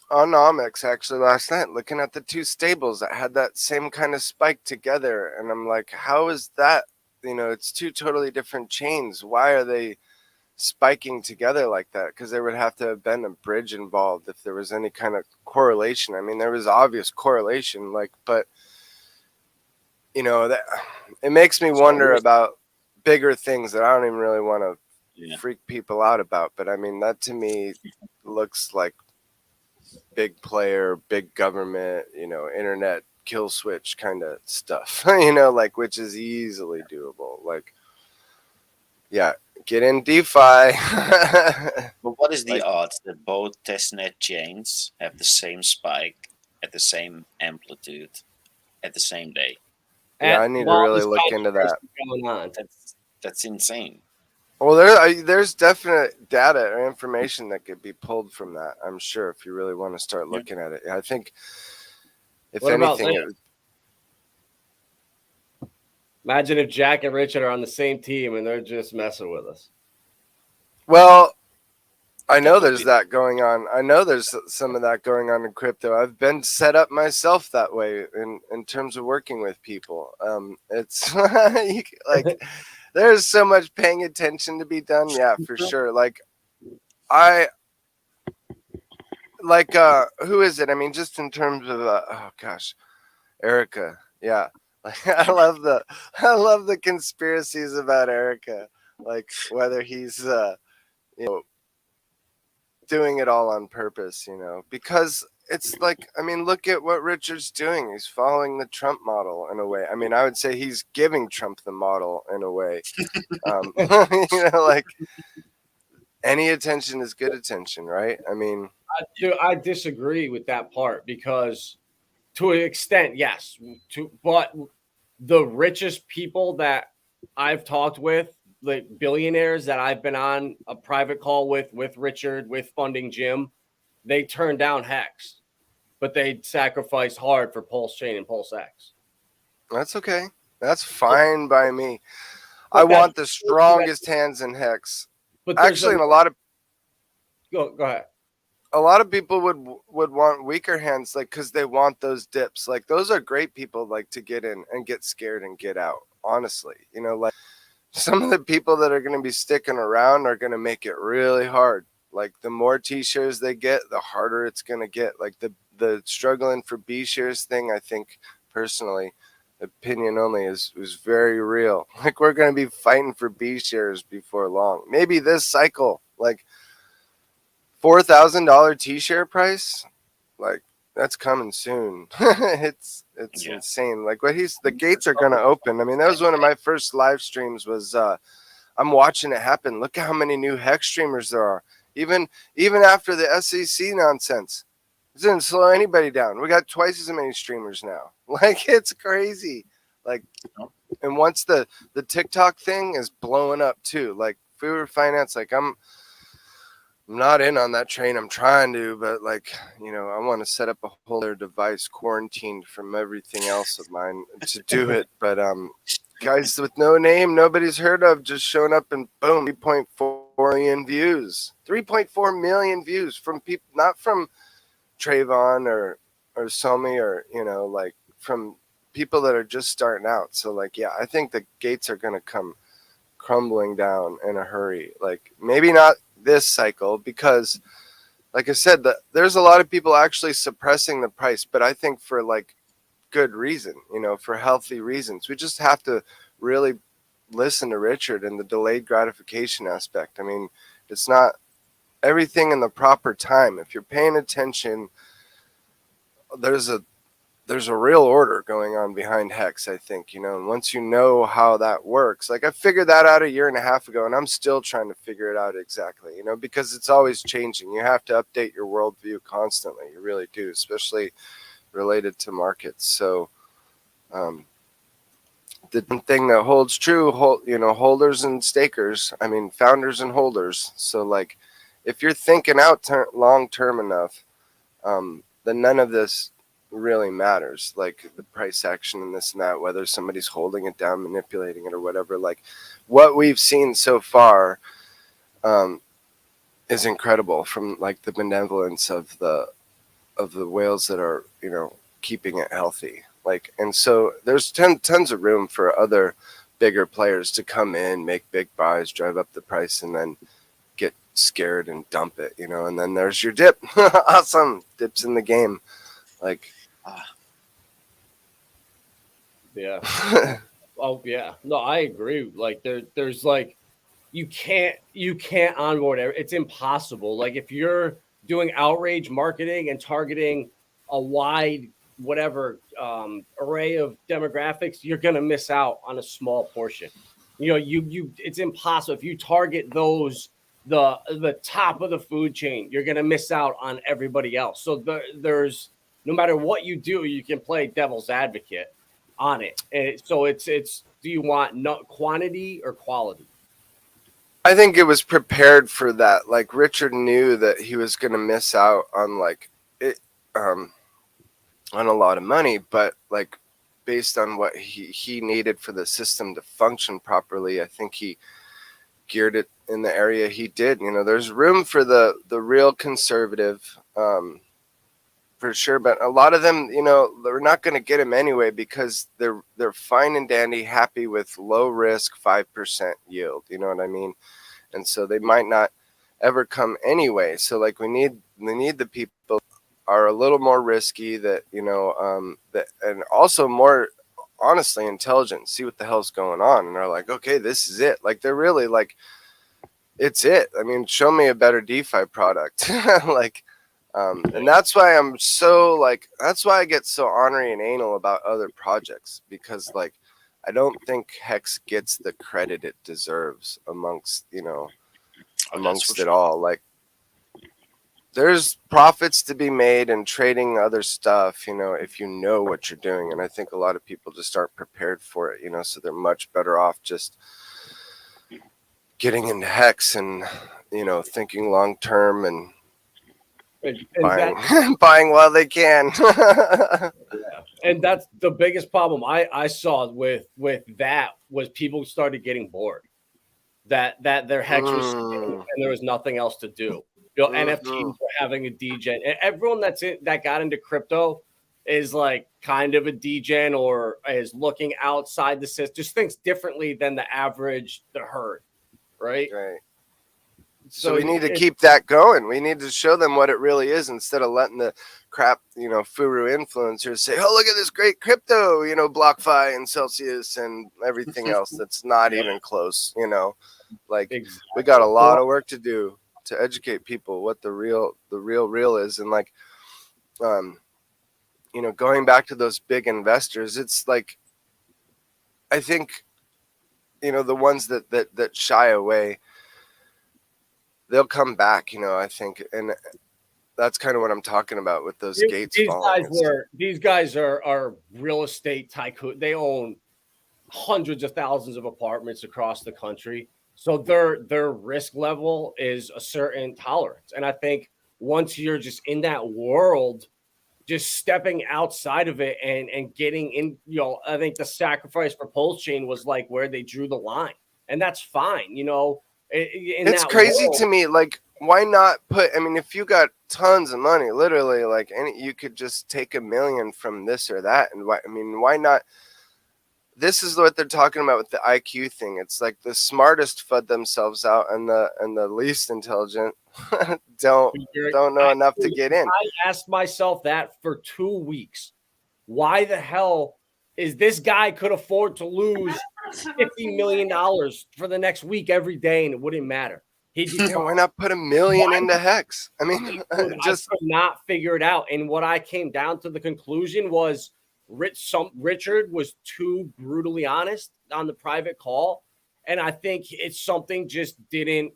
on Onyx actually last night, looking at the two stables that had that same kind of spike together, and I'm like, how is that? It's two totally different chains. Why are they spiking together like that? Because there would have to have been a bridge involved if there was any kind of correlation. I mean, there was obvious correlation, but that it makes me wonder about bigger things that I don't even really want to freak people out about. But I mean, that to me looks like big player, big government, internet kill switch kind of stuff, which is easily doable. Like, yeah. Get in DeFi. But what is the odds that both testnet chains have the same spike at the same amplitude at the same day? Yeah, I need to really look into that. Going on. That's insane. Well, there's definite data or information that could be pulled from that. I'm sure if you really want to start looking at it. I think if What about anything, this? Imagine if Jack and Richard are on the same team and they're just messing with us. well, I know there's that going on. I know there's some of that going on in crypto. I've been set up myself that way in terms of working with people. It's like there's so much paying attention to be done. Yeah, for sure. Like who is it? I mean, just in terms of oh gosh, Erica. Yeah, like I love the conspiracies about Erica. Like whether he's you know, doing it all on purpose, because it's like, I mean, look at what Richard's doing. He's following the Trump model in a way. I mean, I would say he's giving Trump the model in a way. Like any attention is good attention, right? I mean, I disagree with that part because to an extent, yes, but the richest people that I've talked with, like billionaires that I've been on a private call with Richard, with Funding Jim, they turned down Hex, but they sacrificed hard for Pulse Chain and Pulse X. That's okay. That's fine by me. I want the strongest hands in Hex. But actually, in a lot of go ahead. A lot of people would want weaker hands, like because they want those dips. Like those are great people, like to get in and get scared and get out. Honestly, like. Some of the people that are going to be sticking around are going to make it really hard. Like the more T-shares they get, the harder it's going to get. Like the struggling for B-shares thing, I think personally, opinion only, is very real. Like we're going to be fighting for B-shares before long. Maybe this cycle, like $4,000 T-share price, like that's coming soon. It's insane. Like the gates are going to open. I mean, that was one of my first live streams was I'm watching it happen. Look at how many new Hex streamers there are. Even after the SEC nonsense, it didn't slow anybody down. We got twice as many streamers now. Like it's crazy. Like, and once the TikTok thing is blowing up too, like Vibra Finance, like I'm not in on that train. I'm trying to, but like, I want to set up a whole other device quarantined from everything else of mine to do it. But guys with no name, nobody's heard of, just showing up and boom, 3.4 million views. 3.4 million views from people, not from Trayvon or Somi or, like from people that are just starting out. So like, yeah, I think the gates are going to come crumbling down in a hurry. Like maybe not this cycle, because like I said, there's a lot of people actually suppressing the price, but I think for like good reason, for healthy reasons. We just have to really listen to Richard and the delayed gratification aspect. I mean, it's not everything in the proper time. If you're paying attention, there's a real order going on behind Hex, I think, and once you know how that works, like I figured that out 1.5 years ago, and I'm still trying to figure it out exactly, because it's always changing. You have to update your worldview constantly. You really do, especially related to markets. So the thing that holds true, holders and stakers, I mean, founders and holders. So like, if you're thinking out long-term enough, then none of this really matters, like the price action and this and that, whether somebody's holding it down, manipulating it or whatever. Like what we've seen so far is incredible, from like the benevolence of the whales that are keeping it healthy. Like, and so there's tons of room for other bigger players to come in, make big buys, drive up the price, and then get scared and dump it, and then there's your dip. Awesome dips in the game. Like, yeah. Oh yeah. No, I agree. Like there's like you can't onboard it's impossible. Like if you're doing outrage marketing and targeting a wide whatever array of demographics, you're gonna miss out on a small portion. You it's impossible. If you target those the top of the food chain, you're gonna miss out on everybody else. So there's no matter what you do, you can play devil's advocate. on it. And so it's do you want not quantity or quality? I think it was prepared for that. Like Richard knew that he was going to miss out on like it, on a lot of money, but like based on what he needed for the system to function properly, I think he geared it in the area he did. You know, there's room for the real conservative, for sure, but a lot of them, you know, they're not going to get him anyway because they're fine and dandy, happy with low risk 5% yield. You know what I mean? And so they might not ever come anyway. So like we need the people are a little more risky, that, you know, that, and also more honestly intelligent, see what the hell's going on, and are like, okay, this is it. Like they're really like, it's it. I mean, show me a better DeFi product. Like, and that's why I'm so like, that's why I get so ornery and anal about other projects, because like I don't think Hex gets the credit it deserves amongst, you know, amongst it all. Like there's profits to be made in trading other stuff, you know, if you know what you're doing. And I think a lot of people just aren't prepared for it, you know, so they're much better off just getting into Hex and, you know, thinking long term and buying while they can. Yeah. And that's the biggest problem I saw with that was people started getting bored. That their Hex was and there was nothing else to do. You know, NFTs were having a degen. And everyone that got into crypto is like kind of a degen or is looking outside the system, just thinks differently than the herd, right? Right. So we need to keep that going. We need to show them what it really is instead of letting the crap, you know, Furu influencers say, oh, look at this great crypto, you know, BlockFi and Celsius and everything else that's not even close, you know. Like we got a lot of work to do to educate people what the real is. And like, you know, going back to those big investors, it's like, I think, you know, the ones that shy away, they'll come back, you know, I think. And that's kind of what I'm talking about with those gates. These guys are real estate tycoon. They own hundreds of thousands of apartments across the country. So their risk level is a certain tolerance. And I think once you're just in that world, just stepping outside of it and getting in, you know, I think the sacrifice for Pulse Chain was like where they drew the line. And that's fine, you know. It's crazy to me. Like, why not put, I mean, if you got tons of money, literally, like, you could just take $1 million from this or that. And why not? This is what they're talking about with the IQ thing. It's like the smartest fud themselves out, and the least intelligent don't know enough to get in. I asked myself that for 2 weeks. Why the hell is this guy could afford to lose $50 million for the next week every day and it wouldn't matter? Why not put $1 million into Hex? I mean, just I could not figure it out. And what I came down to the conclusion was Richard was too brutally honest on the private call. And I think it's something just didn't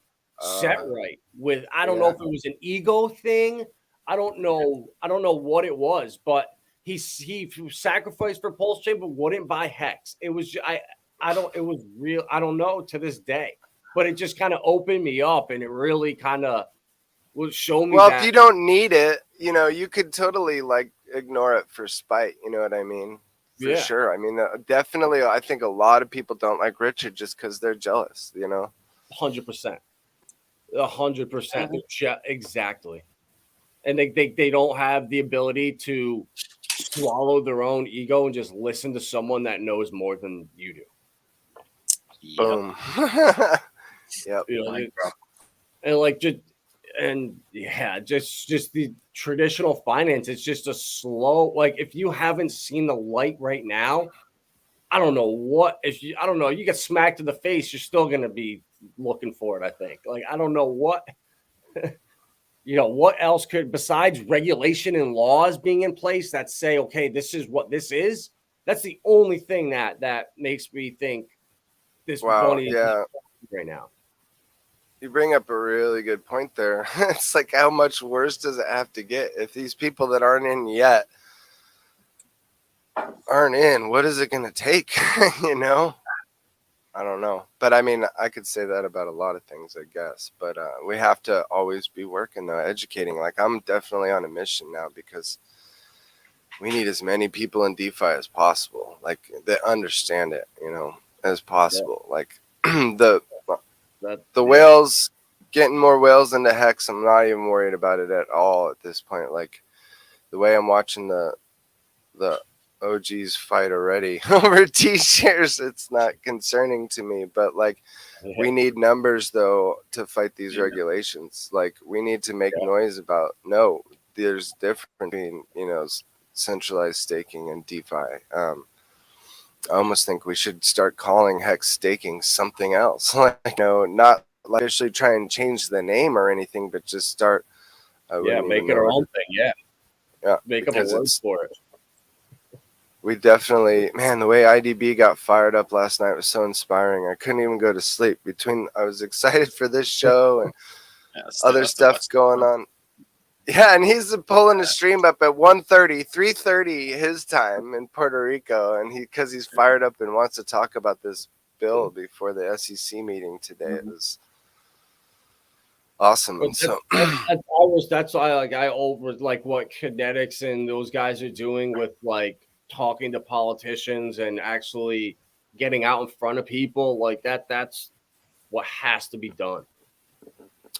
set right with, I don't know if it was an ego thing. I don't know what it was, but he sacrificed for Pulse Chain, but wouldn't buy Hex. It was, it was real. I don't know to this day, but it just kind of opened me up and it really kind of will show me. Well, if you don't need it, you know, you could totally like ignore it for spite. You know what I mean? For sure. I mean, definitely. I think a lot of people don't like Richard just because they're jealous, you know? 100%. 100%. Exactly. And they don't have the ability to swallow their own ego and just listen to someone that knows more than you do. Boom. Yep. You know, and like just the traditional finance. It's just a slow, like if you haven't seen the light right now, I don't know what you get smacked in the face, you're still gonna be looking for it. I think. Like I don't know what you know, what else could, besides regulation and laws being in place that say, okay, this is what this is. That's the only thing that makes me think this money is right now. You bring up a really good point there. It's like, how much worse does it have to get if these people that aren't in yet aren't in, what is it going to take? You know, I don't know. But I mean, I could say that about a lot of things, I guess. But we have to always be working, though, educating. Like, I'm definitely on a mission now because we need as many people in DeFi as possible, like, that understand it, you know, as possible. Yeah. Like, the whales, getting more whales into Hex, I'm not even worried about it at all at this point. Like, the way I'm watching the OGs fight already over T-shares, it's not concerning to me. But like, we need numbers though to fight these regulations. Like, we need to make noise about, no, there's difference between, you know, centralized staking and DeFi. I almost think we should start calling Hex staking something else. Like, you know, not like actually try and change the name or anything, but just start. Make it our own thing. Yeah, make up a word for it. We definitely, man, the way IDB got fired up last night was so inspiring. I couldn't even go to sleep. I was excited for this show and other stuff going on. Yeah, and he's pulling the stream up at 1:30, 3:30 his time in Puerto Rico, and because he's fired up and wants to talk about this bill before the SEC meeting today. It was awesome. And so that's why I always like what Kinetics and those guys are doing with like talking to politicians and actually getting out in front of people like that. That's what has to be done.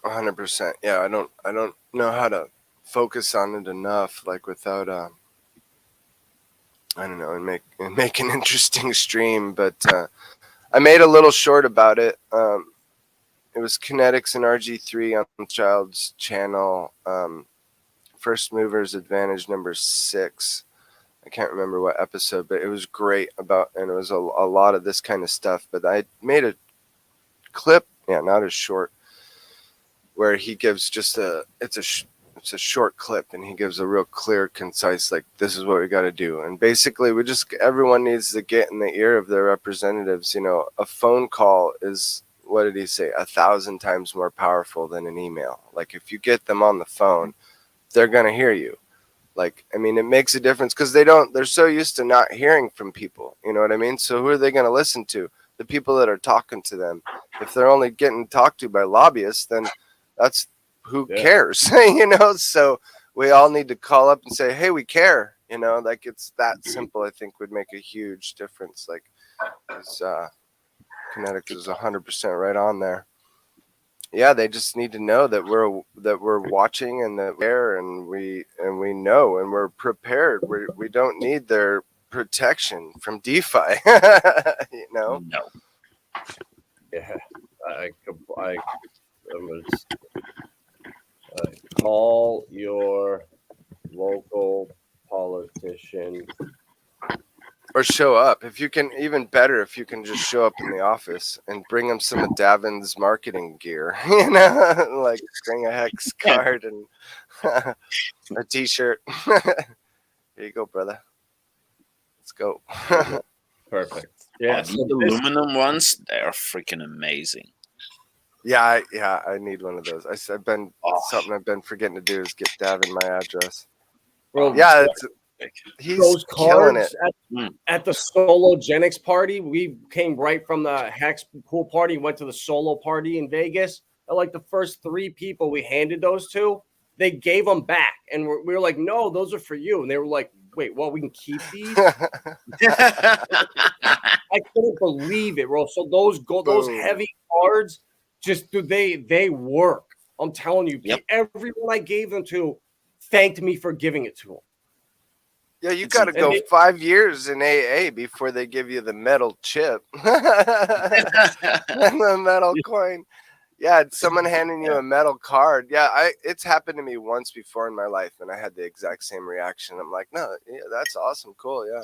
100%. Yeah, I don't know how to focus on it enough, like, without I don't know, and make an interesting stream. But I made a little short about it. It was Kinetics and RG3 on Child's channel. First Movers Advantage number 6. I can't remember what episode, but it was great and it was a lot of this kind of stuff. But I made a clip, not as short, where he gives just it's a short clip, and he gives a real clear, concise, like, this is what we got to do. And basically, everyone needs to get in the ear of their representatives. You know, a phone call is, what did he say, 1,000 times more powerful than an email. Like, if you get them on the phone, they're going to hear you. Like, I mean, it makes a difference because they're so used to not hearing from people. You know what I mean? So who are they going to listen to? The people that are talking to them. If they're only getting talked to by lobbyists, then that's who cares, you know? So we all need to call up and say, hey, we care, you know, like, it's that simple. I think would make a huge difference. Like, Kinetics is 100% right on there. Yeah, they just need to know that we're watching and that we're there, and we know and we're prepared. We don't need their protection from DeFi, you know? No. Yeah, call your local politician. Or show up. If you can, even better, if you can just show up in the office and bring them some of Davin's marketing gear, you know, like bring a Hex card and a T-shirt. Here you go, brother. Let's go. Perfect. Yeah, the aluminum ones, they're freaking amazing. Yeah, I need one of those. Something I've been forgetting to do is get Davin my address. Well, yeah, he's those killing cards it. at the Sologenics party. We came right from the Hex pool party, went to the solo party in Vegas. And like the first 3 people we handed those to, they gave them back, and we were like, "No, those are for you." And they were like, "Wait, what? We can keep these?" I couldn't believe it, bro. So those heavy cards, just they work. I'm telling you, everyone I gave them to thanked me for giving it to them. Yeah, you got to go 5 years in AA before they give you the metal chip and the metal coin. Yeah, someone handing you a metal card. Yeah, it's happened to me once before in my life, and I had the exact same reaction. I'm like, no, yeah, that's awesome, cool, yeah,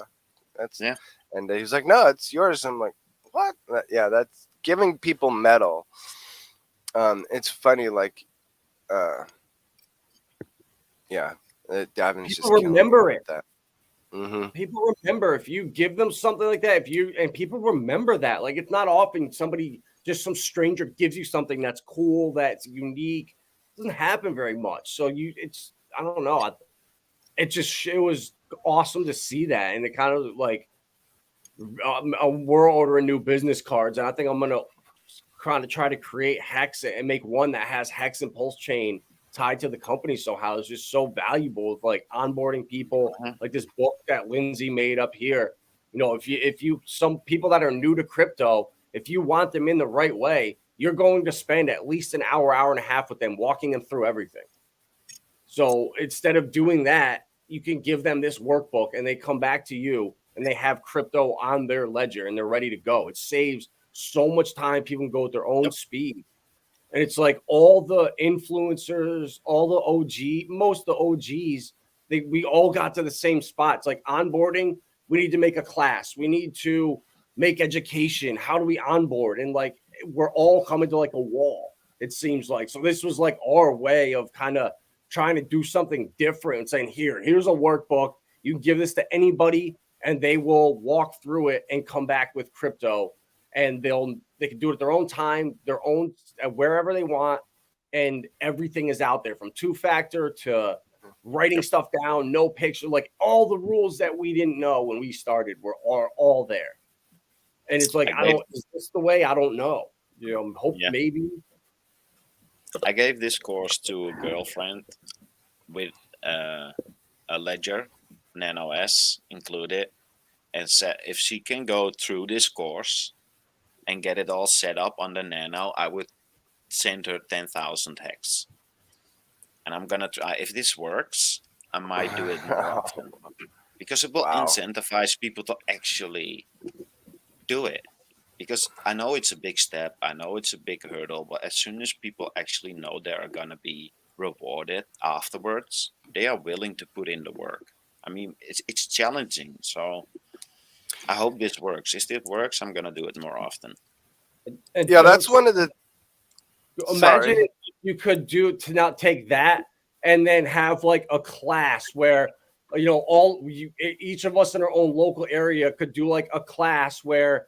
And he was like, no, it's yours. I'm like, what? Yeah, that's giving people metal. It's funny, like, Davin's people just remember it. That. Mm-hmm. People remember if you give them something like that. And people remember that. Like, it's not often just some stranger gives you something that's cool, that's unique. It doesn't happen very much. So I don't know. It was awesome to see that. And it kind of like, we're ordering new business cards. And I think I'm going to try to create HEX and make one that has HEX and Pulse Chain tied to the company somehow. It's just so valuable with like onboarding people, like this book that Lindsay made up here. You know, if you some people that are new to crypto, if you want them in the right way, you're going to spend at least an hour, hour and a half with them, walking them through everything. So instead of doing that, you can give them this workbook and they come back to you and they have crypto on their ledger and they're ready to go. It saves so much time. People can go at their own speed. And it's like all the influencers, all the most of the OGs, we all got to the same spot. It's like onboarding. We need to make a class. We need to make education. How do we onboard? And like, we're all coming to like a wall, it seems like. So this was like our way of kind of trying to do something different and saying, here's a workbook. You can give this to anybody and they will walk through it and come back with crypto, and they can do it at their own time, their own, wherever they want. And everything is out there, from two-factor to writing stuff down, no picture, like all the rules that we didn't know when we started are all there. And it's like, is this the way? I don't know. You know, maybe. I gave this course to a girlfriend with a Ledger Nano S included, and said if she can go through this course and get it all set up on the Nano, I would send her 10,000 HEX. And I'm gonna try. If this works, I might do it more often, because it will incentivize people to actually do it. Because I know it's a big step, I know it's a big hurdle, but as soon as people actually know they are gonna be rewarded afterwards, they are willing to put in the work. I mean, it's challenging, so I hope this works. If it works, I'm gonna do it more often. Yeah, that's one of the. Imagine if you could do to not take that and then have like a class where, you know, each of us in our own local area could do like a class where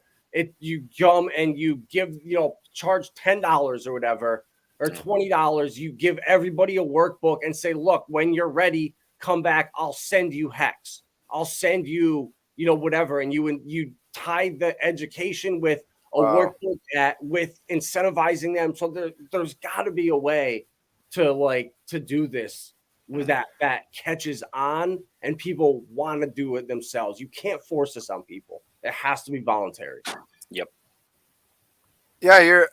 you come and you give, you know, charge $10 or whatever, or $20. You give everybody a workbook and say, look, when you're ready, come back. I'll send you HEX. I'll send you, you know, whatever. And you tie the education with a workbook with incentivizing them. So there's got to be a way to do this with that catches on and people want to do it themselves. You can't force this on people. It has to be voluntary. Yep. Yeah,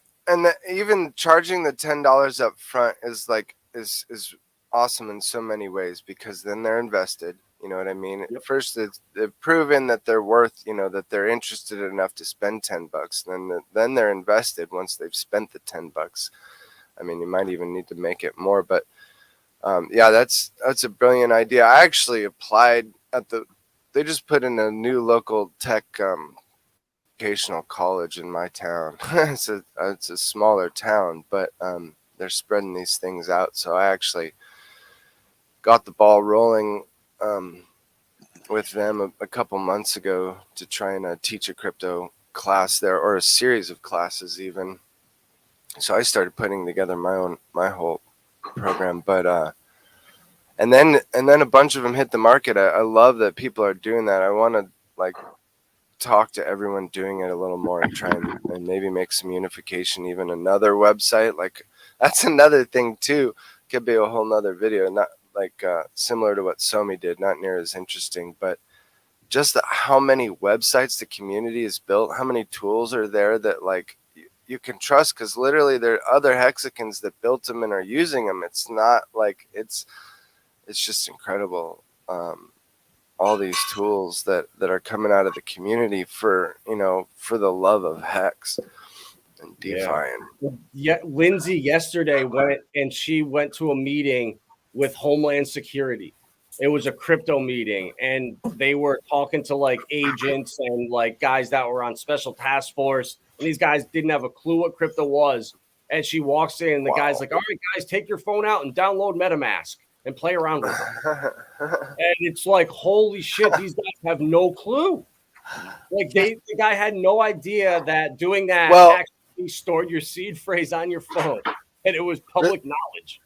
even charging the $10 up front is awesome in so many ways, because then they're invested. You know what I mean? Yep. First, they've proven that they're worth, you know, that they're interested enough to spend $10. Then they're invested once they've spent the $10. I mean, you might even need to make it more, but yeah, that's a brilliant idea. I actually applied they just put in a new local tech vocational college in my town. It's a smaller town, but they're spreading these things out. So I actually got the ball rolling with them a couple months ago to try and teach a crypto class there, or a series of classes even. So I started putting together my whole program, but and then a bunch of them hit the market. I love that people are doing that. I want to talk to everyone doing it a little more and try and maybe make some unification, even another website. That's another thing too. Could be a whole nother video, not similar to what Somi did, not near as interesting, but just how many websites the community has built, how many tools are there that you can trust, because literally there are other hexagons that built them and are using them. It's not it's just incredible. All these tools that are coming out of the community for the love of HEX and DeFi. Yeah, Lindsay yesterday went to a meeting with Homeland Security. It was a crypto meeting, and they were talking to agents and guys that were on special task force, and these guys didn't have a clue what crypto was. And she walks in, and the guy's like, all right, guys, take your phone out and download MetaMask and play around with it. And it's like, holy shit, these guys have no clue. The guy had no idea that doing that actually stored your seed phrase on your phone, and it was public knowledge.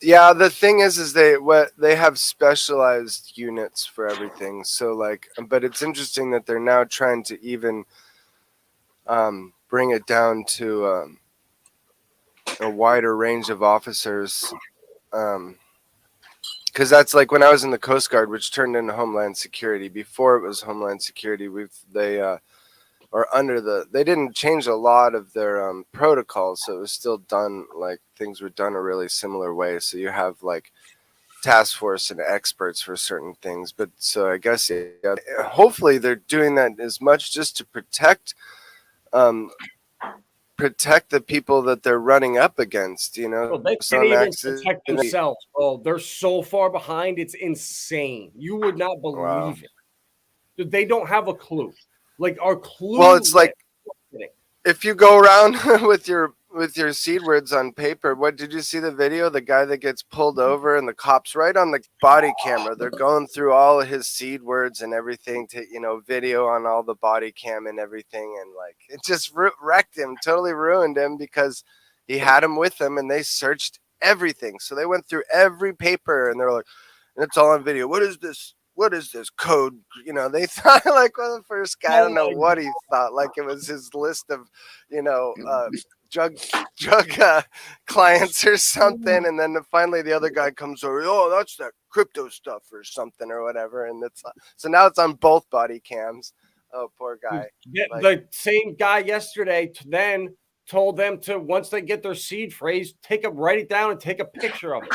Yeah, the thing is they have specialized units for everything. So like, but it's interesting that they're now trying to even bring it down to a wider range of officers. Because that's like when I was in the Coast Guard, which turned into Homeland Security. Before it was Homeland Security, they didn't change a lot of their protocols, so it was still done like things were done a really similar way. So you have like task force and experts for certain things, but so I guess hopefully they're doing that as much just to protect the people that they're running up against. Bro, they can't even protect themselves. Oh, they're so far behind. It's insane. You would not believe it. Dude, they don't have a clue. Like our clue. Well, it's like if you go around with your seed words on paper. What did you see the video? The guy that gets pulled over and the cops right on the body camera. They're going through all of his seed words and everything to video on all the body cam and everything, and like it just wrecked him, totally ruined him because he had him with him and they searched everything. So they went through every paper and they're like, and it's all on video. What is this? What is this code? They thought like, well, the first guy, I don't know what he thought. Like it was his list of, drug clients or something. And then finally the other guy comes over. Oh, that's that crypto stuff or something or whatever. And so now it's on both body cams. Oh, poor guy. Yeah, the same guy yesterday then told them to, once they get their seed phrase, write it down and take a picture of it.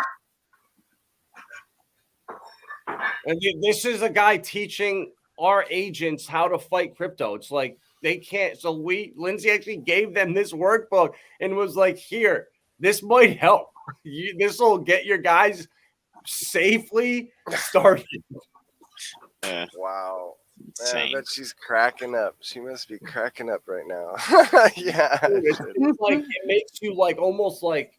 And this is a guy teaching our agents how to fight crypto. It's like they can't. So Lindsay actually gave them this workbook and was like, here, this might help. This will get your guys safely started. Yeah. Wow. Man, I bet she's cracking up. She must be cracking up right now. Yeah. Dude, it makes you like almost like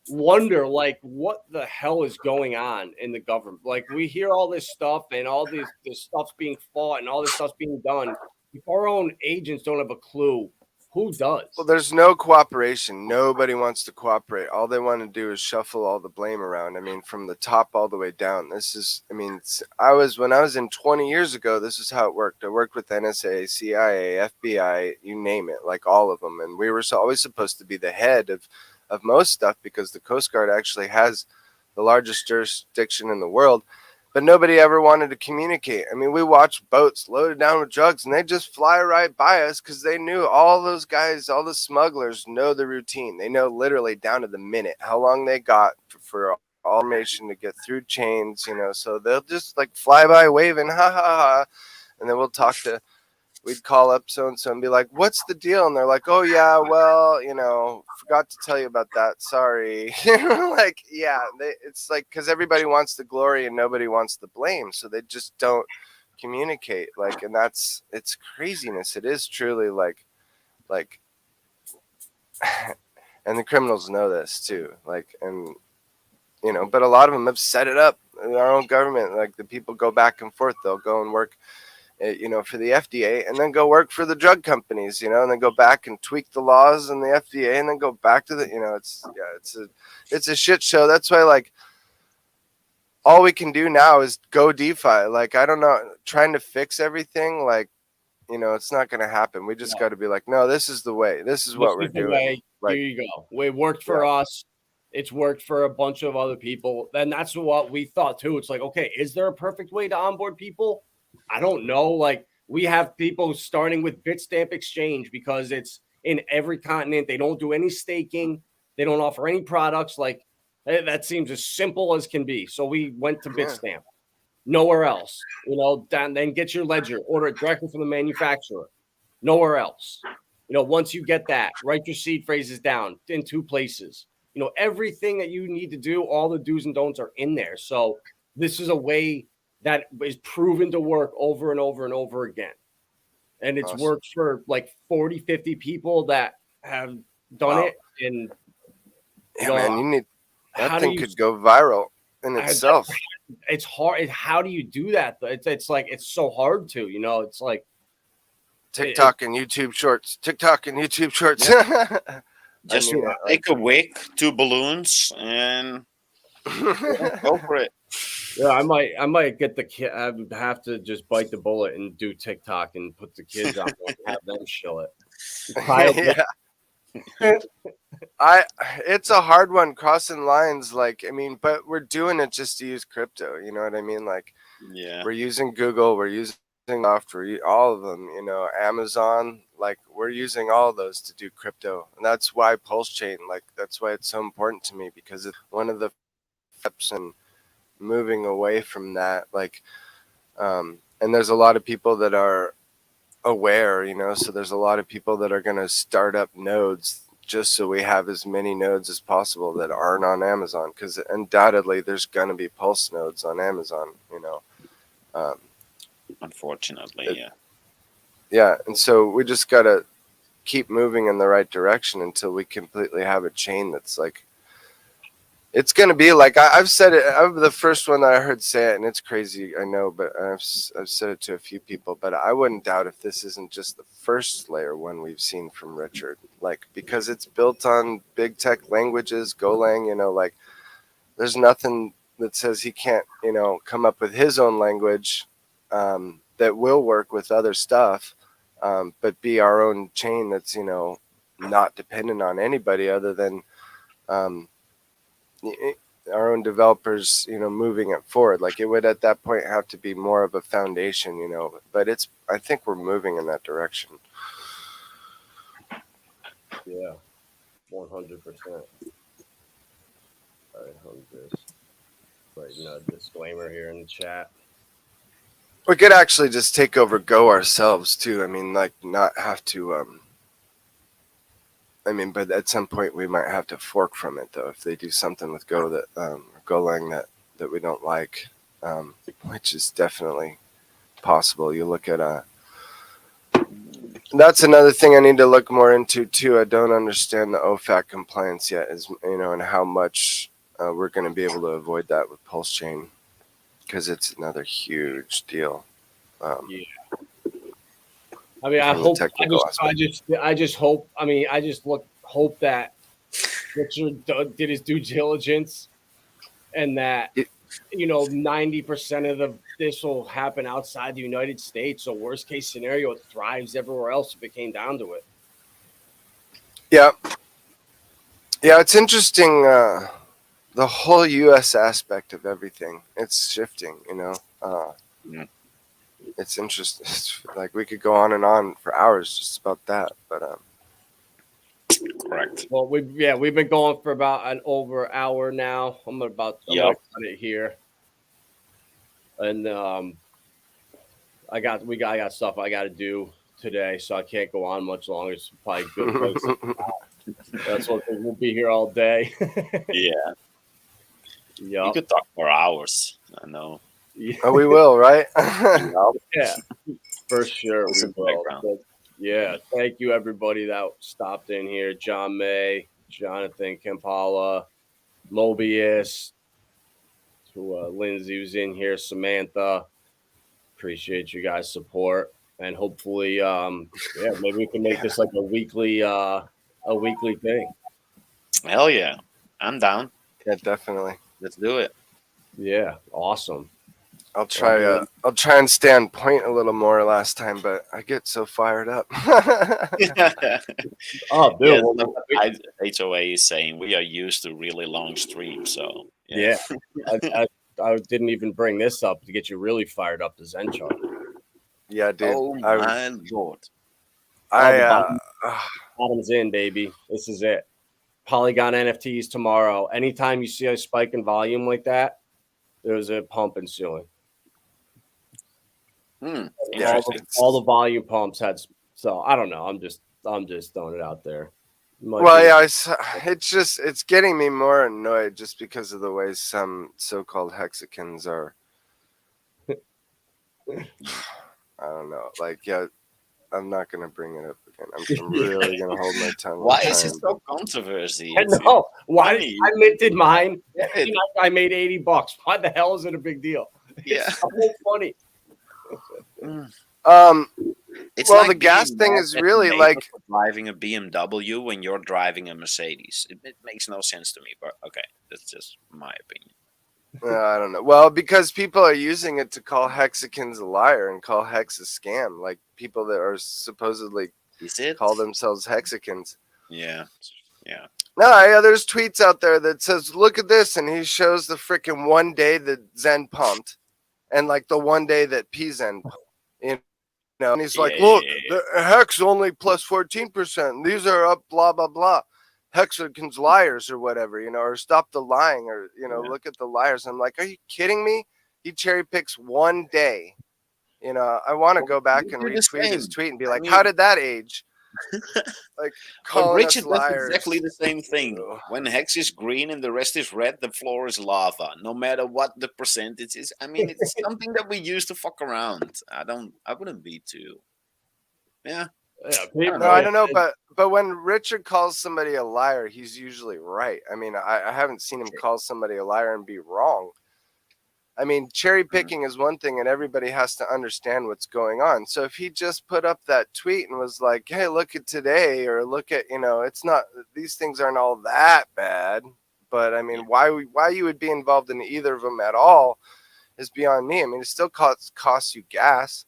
wonder like what the hell is going on in the government. Like we hear all this stuff and all this stuff's being fought and all this stuff's being done. If our own agents don't have a clue, who does? Well, there's no cooperation. Nobody wants to cooperate. All they want to do is shuffle all the blame around. I mean, from the top all the way down. When I was in 20 years ago, this is how it worked. I worked with NSA, CIA, FBI, you name it, like all of them. And we were always supposed to be the head of most stuff because the Coast Guard actually has the largest jurisdiction in the world, but nobody ever wanted to communicate. I mean, we watched boats loaded down with drugs and they just fly right by us because they knew all those guys, all the smugglers know the routine. They know literally down to the minute how long they got for all information to get through chains, so they'll just like fly by waving, ha ha ha. And then we'd call up so-and-so and be like, what's the deal? And they're like, oh, yeah, well, forgot to tell you about that. Sorry. Like, yeah, it's like because everybody wants the glory and nobody wants the blame. So they just don't communicate. Like, and it's craziness. It is truly like, and the criminals know this too. Like, and, but a lot of them have set it up in our own government. Like the people go back and forth. They'll go and work for the FDA and then go work for the drug companies, and then go back and tweak the laws and the FDA and then go back to it's a shit show. That's why like all we can do now is go DeFi. Like, I don't know, trying to fix everything. Like, it's not going to happen. We just got to be like, no, this is the way. This is what we're doing. Like, here you go. It worked for us. It's worked for a bunch of other people. And that's what we thought too. It's like, okay, is there a perfect way to onboard people? I don't know. Like we have people starting with Bitstamp Exchange because it's in every continent. They don't do any staking. They don't offer any products. Like that seems as simple as can be. So we went to Bitstamp. Nowhere else. Then get your ledger. Order it directly from the manufacturer. Nowhere else. Once you get that, write your seed phrases down in 2 places. Everything that you need to do, all the do's and don'ts are in there. So this is a way that is proven to work over and over and over again. And it's worked for like 40, 50 people that have done it. And man, that thing could go viral in itself. It's hard. How do you do that? It's like, it's so hard to, it's like TikTok and YouTube shorts, Yeah. Just make a wick, 2 balloons, and Go for it. Yeah, I might get the kid. I would have to just bite the bullet and do TikTok and put the kids on and have them show it. Yeah. It's a hard one crossing lines. Like, I mean, but we're doing it just to use crypto. You know what I mean? Like, Yeah. we're using Google, we're using software, all of them. You know, Amazon. Like, we're using all of those to do crypto, and that's why Pulse Chain. Like, that's why it's so important to me, because it's one of the steps in moving away from that. Like, and there's a lot of people that are aware. You know, so there's a lot of people that are going to start up nodes just so we have as many nodes as possible that aren't on Amazon, because undoubtedly there's going to be Pulse nodes on Amazon, you know. Unfortunately, yeah, and so we just got to keep moving in the right direction until we completely have a chain that's like, it's going to be like, I've said it, I'm the first one that I heard say it, and it's crazy, I know, but I've said it to a few people, but I wouldn't doubt if this isn't just the first layer one we've seen from Richard, like, because it's built on big tech languages, Golang, you know, like, there's nothing that says he can't, you know, come up with his own language that will work with other stuff, but be our own chain that's, you know, not dependent on anybody other than our own developers, you know, moving it forward. Like, it would at that point have to be more of a foundation, you know, but I think we're moving in that direction. Yeah, 100%. All right, I'm just writing a disclaimer here in the chat. We could actually just take over Go ourselves too. I mean, like, not have to I mean, but at some point we might have to fork from it, though, if they do something with Go that Golang that we don't like, which is definitely possible. You look at that's another thing I need to look more into too. I don't understand the OFAC compliance yet, is, you know, and how much we're going to be able to avoid that with Pulse Chain, because it's another huge deal. Yeah. I mean, I hope. I just hope. I mean, I just hope that Richard did his due diligence, and that, you know, 90% of this will happen outside the United States. So worst case scenario, it thrives everywhere else if it came down to it. Yeah, it's interesting. The whole U.S. aspect of everything, it's shifting. You know. Yeah. It's interesting. It's like we could go on and on for hours just about that, but correct. Well, we've been going for about over an hour now. I'm gonna cut it here, and I got stuff I got to do today, so I can't go on much longer. It's probably a good place. That's what we'll be here all day. Yeah. You could talk for hours. I know. Yeah. Oh, we will, right? Yeah, for sure. We will. But, yeah, thank you everybody that stopped in here. John May, Jonathan Kampala, Mobius, Lindsay was in here, Samantha. Appreciate you guys' support, and hopefully, maybe we can make this like a weekly thing. Hell yeah, I'm down. Yeah, definitely. Let's do it. Yeah, awesome. I'll try and stay on point a little more last time, but I get so fired up. Oh, dude. HOA is saying we are used to really long streams, so yeah. I didn't even bring this up to get you really fired up to Zen chart. Yeah, dude. Oh my lord. Bottom's in, baby. This is it. Polygon NFTs tomorrow. Anytime you see a spike in volume like that, there's a pump ensuing. All the volume pumps had. So I don't know. I'm just throwing it out there. It's getting me more annoyed just because of the way some so-called hexagons are. I don't know. Like, yeah, I'm not gonna bring it up again. I'm really gonna hold my tongue. Why is it so controversy? I know. Why I minted mine? I made $80. Why the hell is it a big deal? Yeah, it's so funny. Well, like the gas thing is really like driving a BMW when you're driving a Mercedes. It makes no sense to me, but okay, that's just my opinion. I don't know. Well, because people are using it to call Hexicans a liar and call Hex a scam, like people that are supposedly call themselves Hexicans. Yeah. No, there's tweets out there that says, "Look at this," and he shows the freaking one day that Zen pumped, and like the one day that PZen pumped. And he's like, "Look, the Hex only plus 14%. These are up, blah blah blah. Hexicans liars or whatever, or stop the lying or look at the liars." I'm like, are you kidding me? He cherry picks one day. I want to go back and retweet his tweet and be like, how did that age? Like, calling Richard us liars. does exactly the same thing. When Hex is green and the rest is red, the floor is lava. No matter what the percentage is. I mean, it's something that we use to fuck around. I wouldn't be too. Yeah. I don't know, but when Richard calls somebody a liar, he's usually right. I mean, I haven't seen him call somebody a liar and be wrong. I mean, cherry picking is one thing, and everybody has to understand what's going on. So if he just put up that tweet and was like, "Hey, look at today," or "Look at," it's not; these things aren't all that bad. But I mean, why you would be involved in either of them at all is beyond me. I mean, it still costs you gas,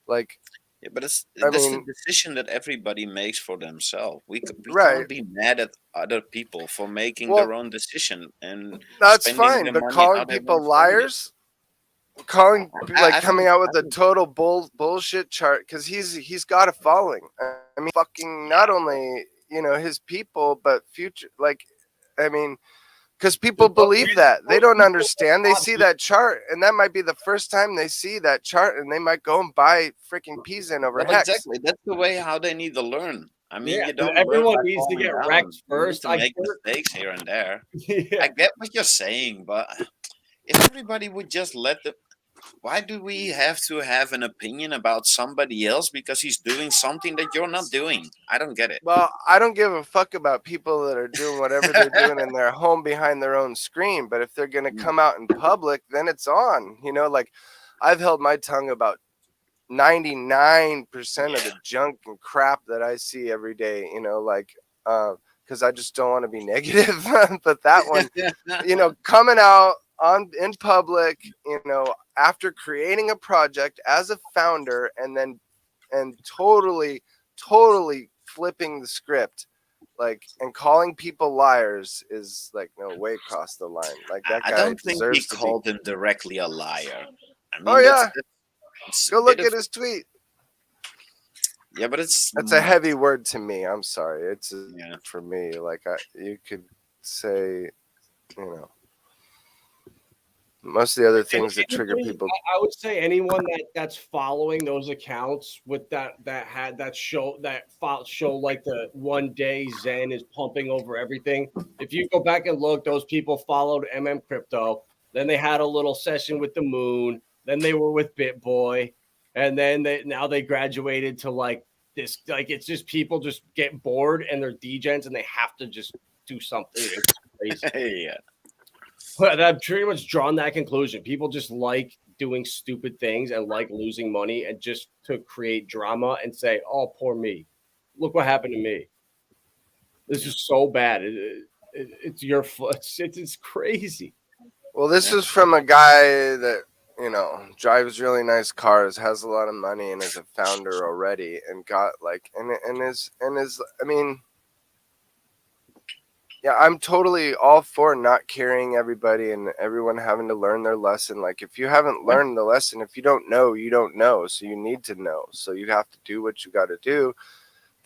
like. Yeah, but that's the decision that everybody makes for themselves. We can't be mad at other people for making their own decision, and that's fine. But calling people liars, coming out with a total bullshit chart, because he's got a following. I mean, fucking not only his people, but future. Because people believe that. They don't understand. They see that chart, and that might be the first time they see that chart, and they might go and buy freaking PZen over Hex. Exactly. That's the way how they need to learn. I mean, everyone needs to get wrecked first. I make mistakes here and there. I get what you're saying, but if everybody would just why do we have to have an opinion about somebody else because he's doing something that you're not doing? I don't get it. Well, I don't give a fuck about people that are doing whatever they're doing in their home behind their own screen. But if they're going to come out in public, then it's on. Like I've held my tongue about 99% of the junk and crap that I see every day, because I just don't want to be negative. But that one, coming out in public, after creating a project as a founder and totally flipping the script, and calling people liars is like no way across the line. Like that guy. I don't think he called him directly a liar. I mean, go look at his tweet. Yeah, but that's a heavy word to me. I'm sorry. It's for me. Like you could say, most of the other things that trigger people. I would say anyone that's following those accounts with that show like the one day Zen is pumping over everything. If you go back and look, those people followed Crypto. Then they had a little session with the Moon. Then they were with BitBoy, and then they graduated to like this. Like it's just people just get bored and they're degens and they have to just do something. It's crazy. Yeah. But I've pretty much drawn that conclusion. People just like doing stupid things and like losing money and just to create drama and say, "Oh, poor me. Look what happened to me. This is so bad. It's your fault. It's crazy." Well, this is from a guy that drives really nice cars, has a lot of money, and is a founder already, and got I mean. Yeah, I'm totally all for not carrying everybody and everyone having to learn their lesson. Like, if you haven't learned the lesson, if you don't know, you don't know. So you need to know. So you have to do what you got to do.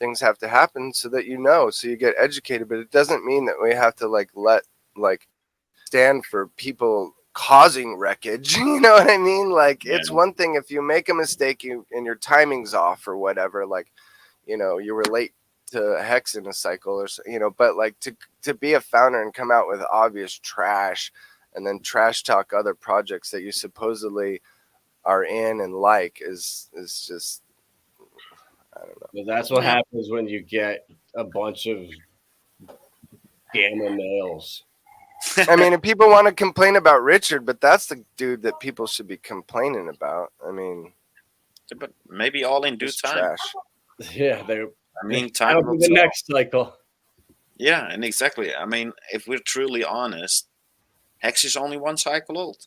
Things have to happen so that so you get educated. But it doesn't mean that we have to stand for people causing wreckage. You know what I mean? Like, it's one thing if you make a mistake and your timing's off or whatever. Like, you were late to Hex in a cycle or so, but like to be a founder and come out with obvious trash and then trash talk other projects that you supposedly are in and is just, I don't know. Well, that's what happens when you get a bunch of gamma males. I mean, if people want to complain about Richard, but that's the dude that people should be complaining about. I mean, but maybe all in due time. Trash. Yeah, I mean, That'll be the next cycle. Yeah, and exactly. I mean, if we're truly honest, HEX is only one cycle old.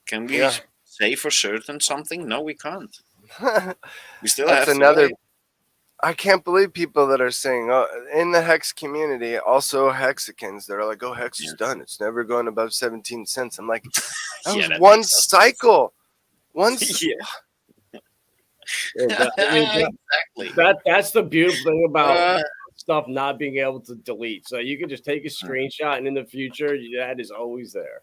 Can we say for certain something? No, we can't. We still That's have another. to wait. I can't believe people that are saying, oh, in the HEX community, also Hexicans, they're like, oh, HEX is done. It's never going above 17 cents. I'm like, that was one cycle. Exactly. That's the beautiful thing about stuff not being able to delete. So you can just take a screenshot, and in the future, that is always there.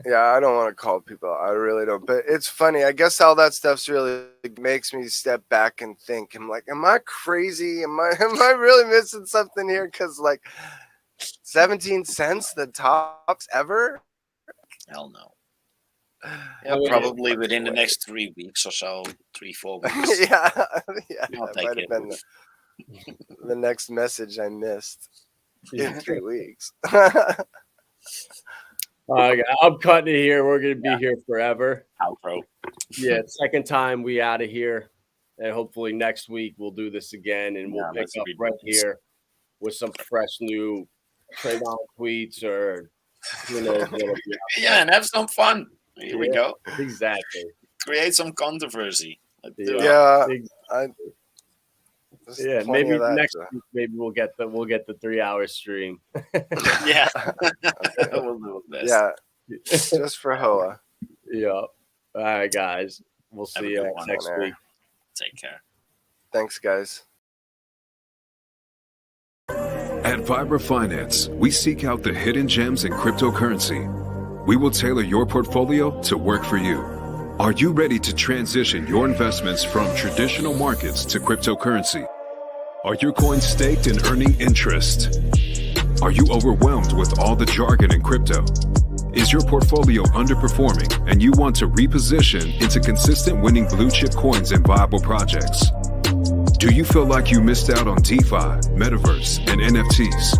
Yeah, I don't want to call people. I really don't. But it's funny. I guess all that stuff's really makes me step back and think. I'm like, am I crazy? Am I really missing something here? Because like 17 cents, the tops ever? Hell no. Yeah, probably within the next 3 weeks or so, 3-4 weeks. yeah, I'll that take might it. have been the next message I missed in 3 weeks. I'm cutting it here. We're going to be here forever. Outro. Yeah, second time we out of here. And hopefully next week we'll do this again, and we'll pick up right here with some fresh new trade-on tweets or, yeah, and have some fun. Here we go. Exactly. Create some controversy. Maybe next week, maybe we'll get the 3-hour stream. Yeah. We'll do it best. Yeah. Just for Hoa. Yeah. All right, guys. We'll see you next week. Take care. Thanks, guys. At Vibra Finance, we seek out the hidden gems in cryptocurrency. We will tailor your portfolio to work for you. Are you ready to transition your investments from traditional markets to cryptocurrency? Are your coins staked and earning interest? Are you overwhelmed with all the jargon in crypto? Is your portfolio underperforming and you want to reposition into consistent winning blue chip coins and viable projects? Do you feel like you missed out on DeFi, Metaverse, and NFTs?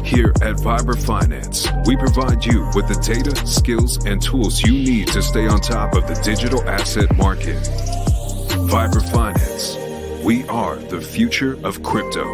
Here at Vibra Finance, we provide you with the data, skills, and tools you need to stay on top of the digital asset market. Vibra Finance, we are the future of crypto.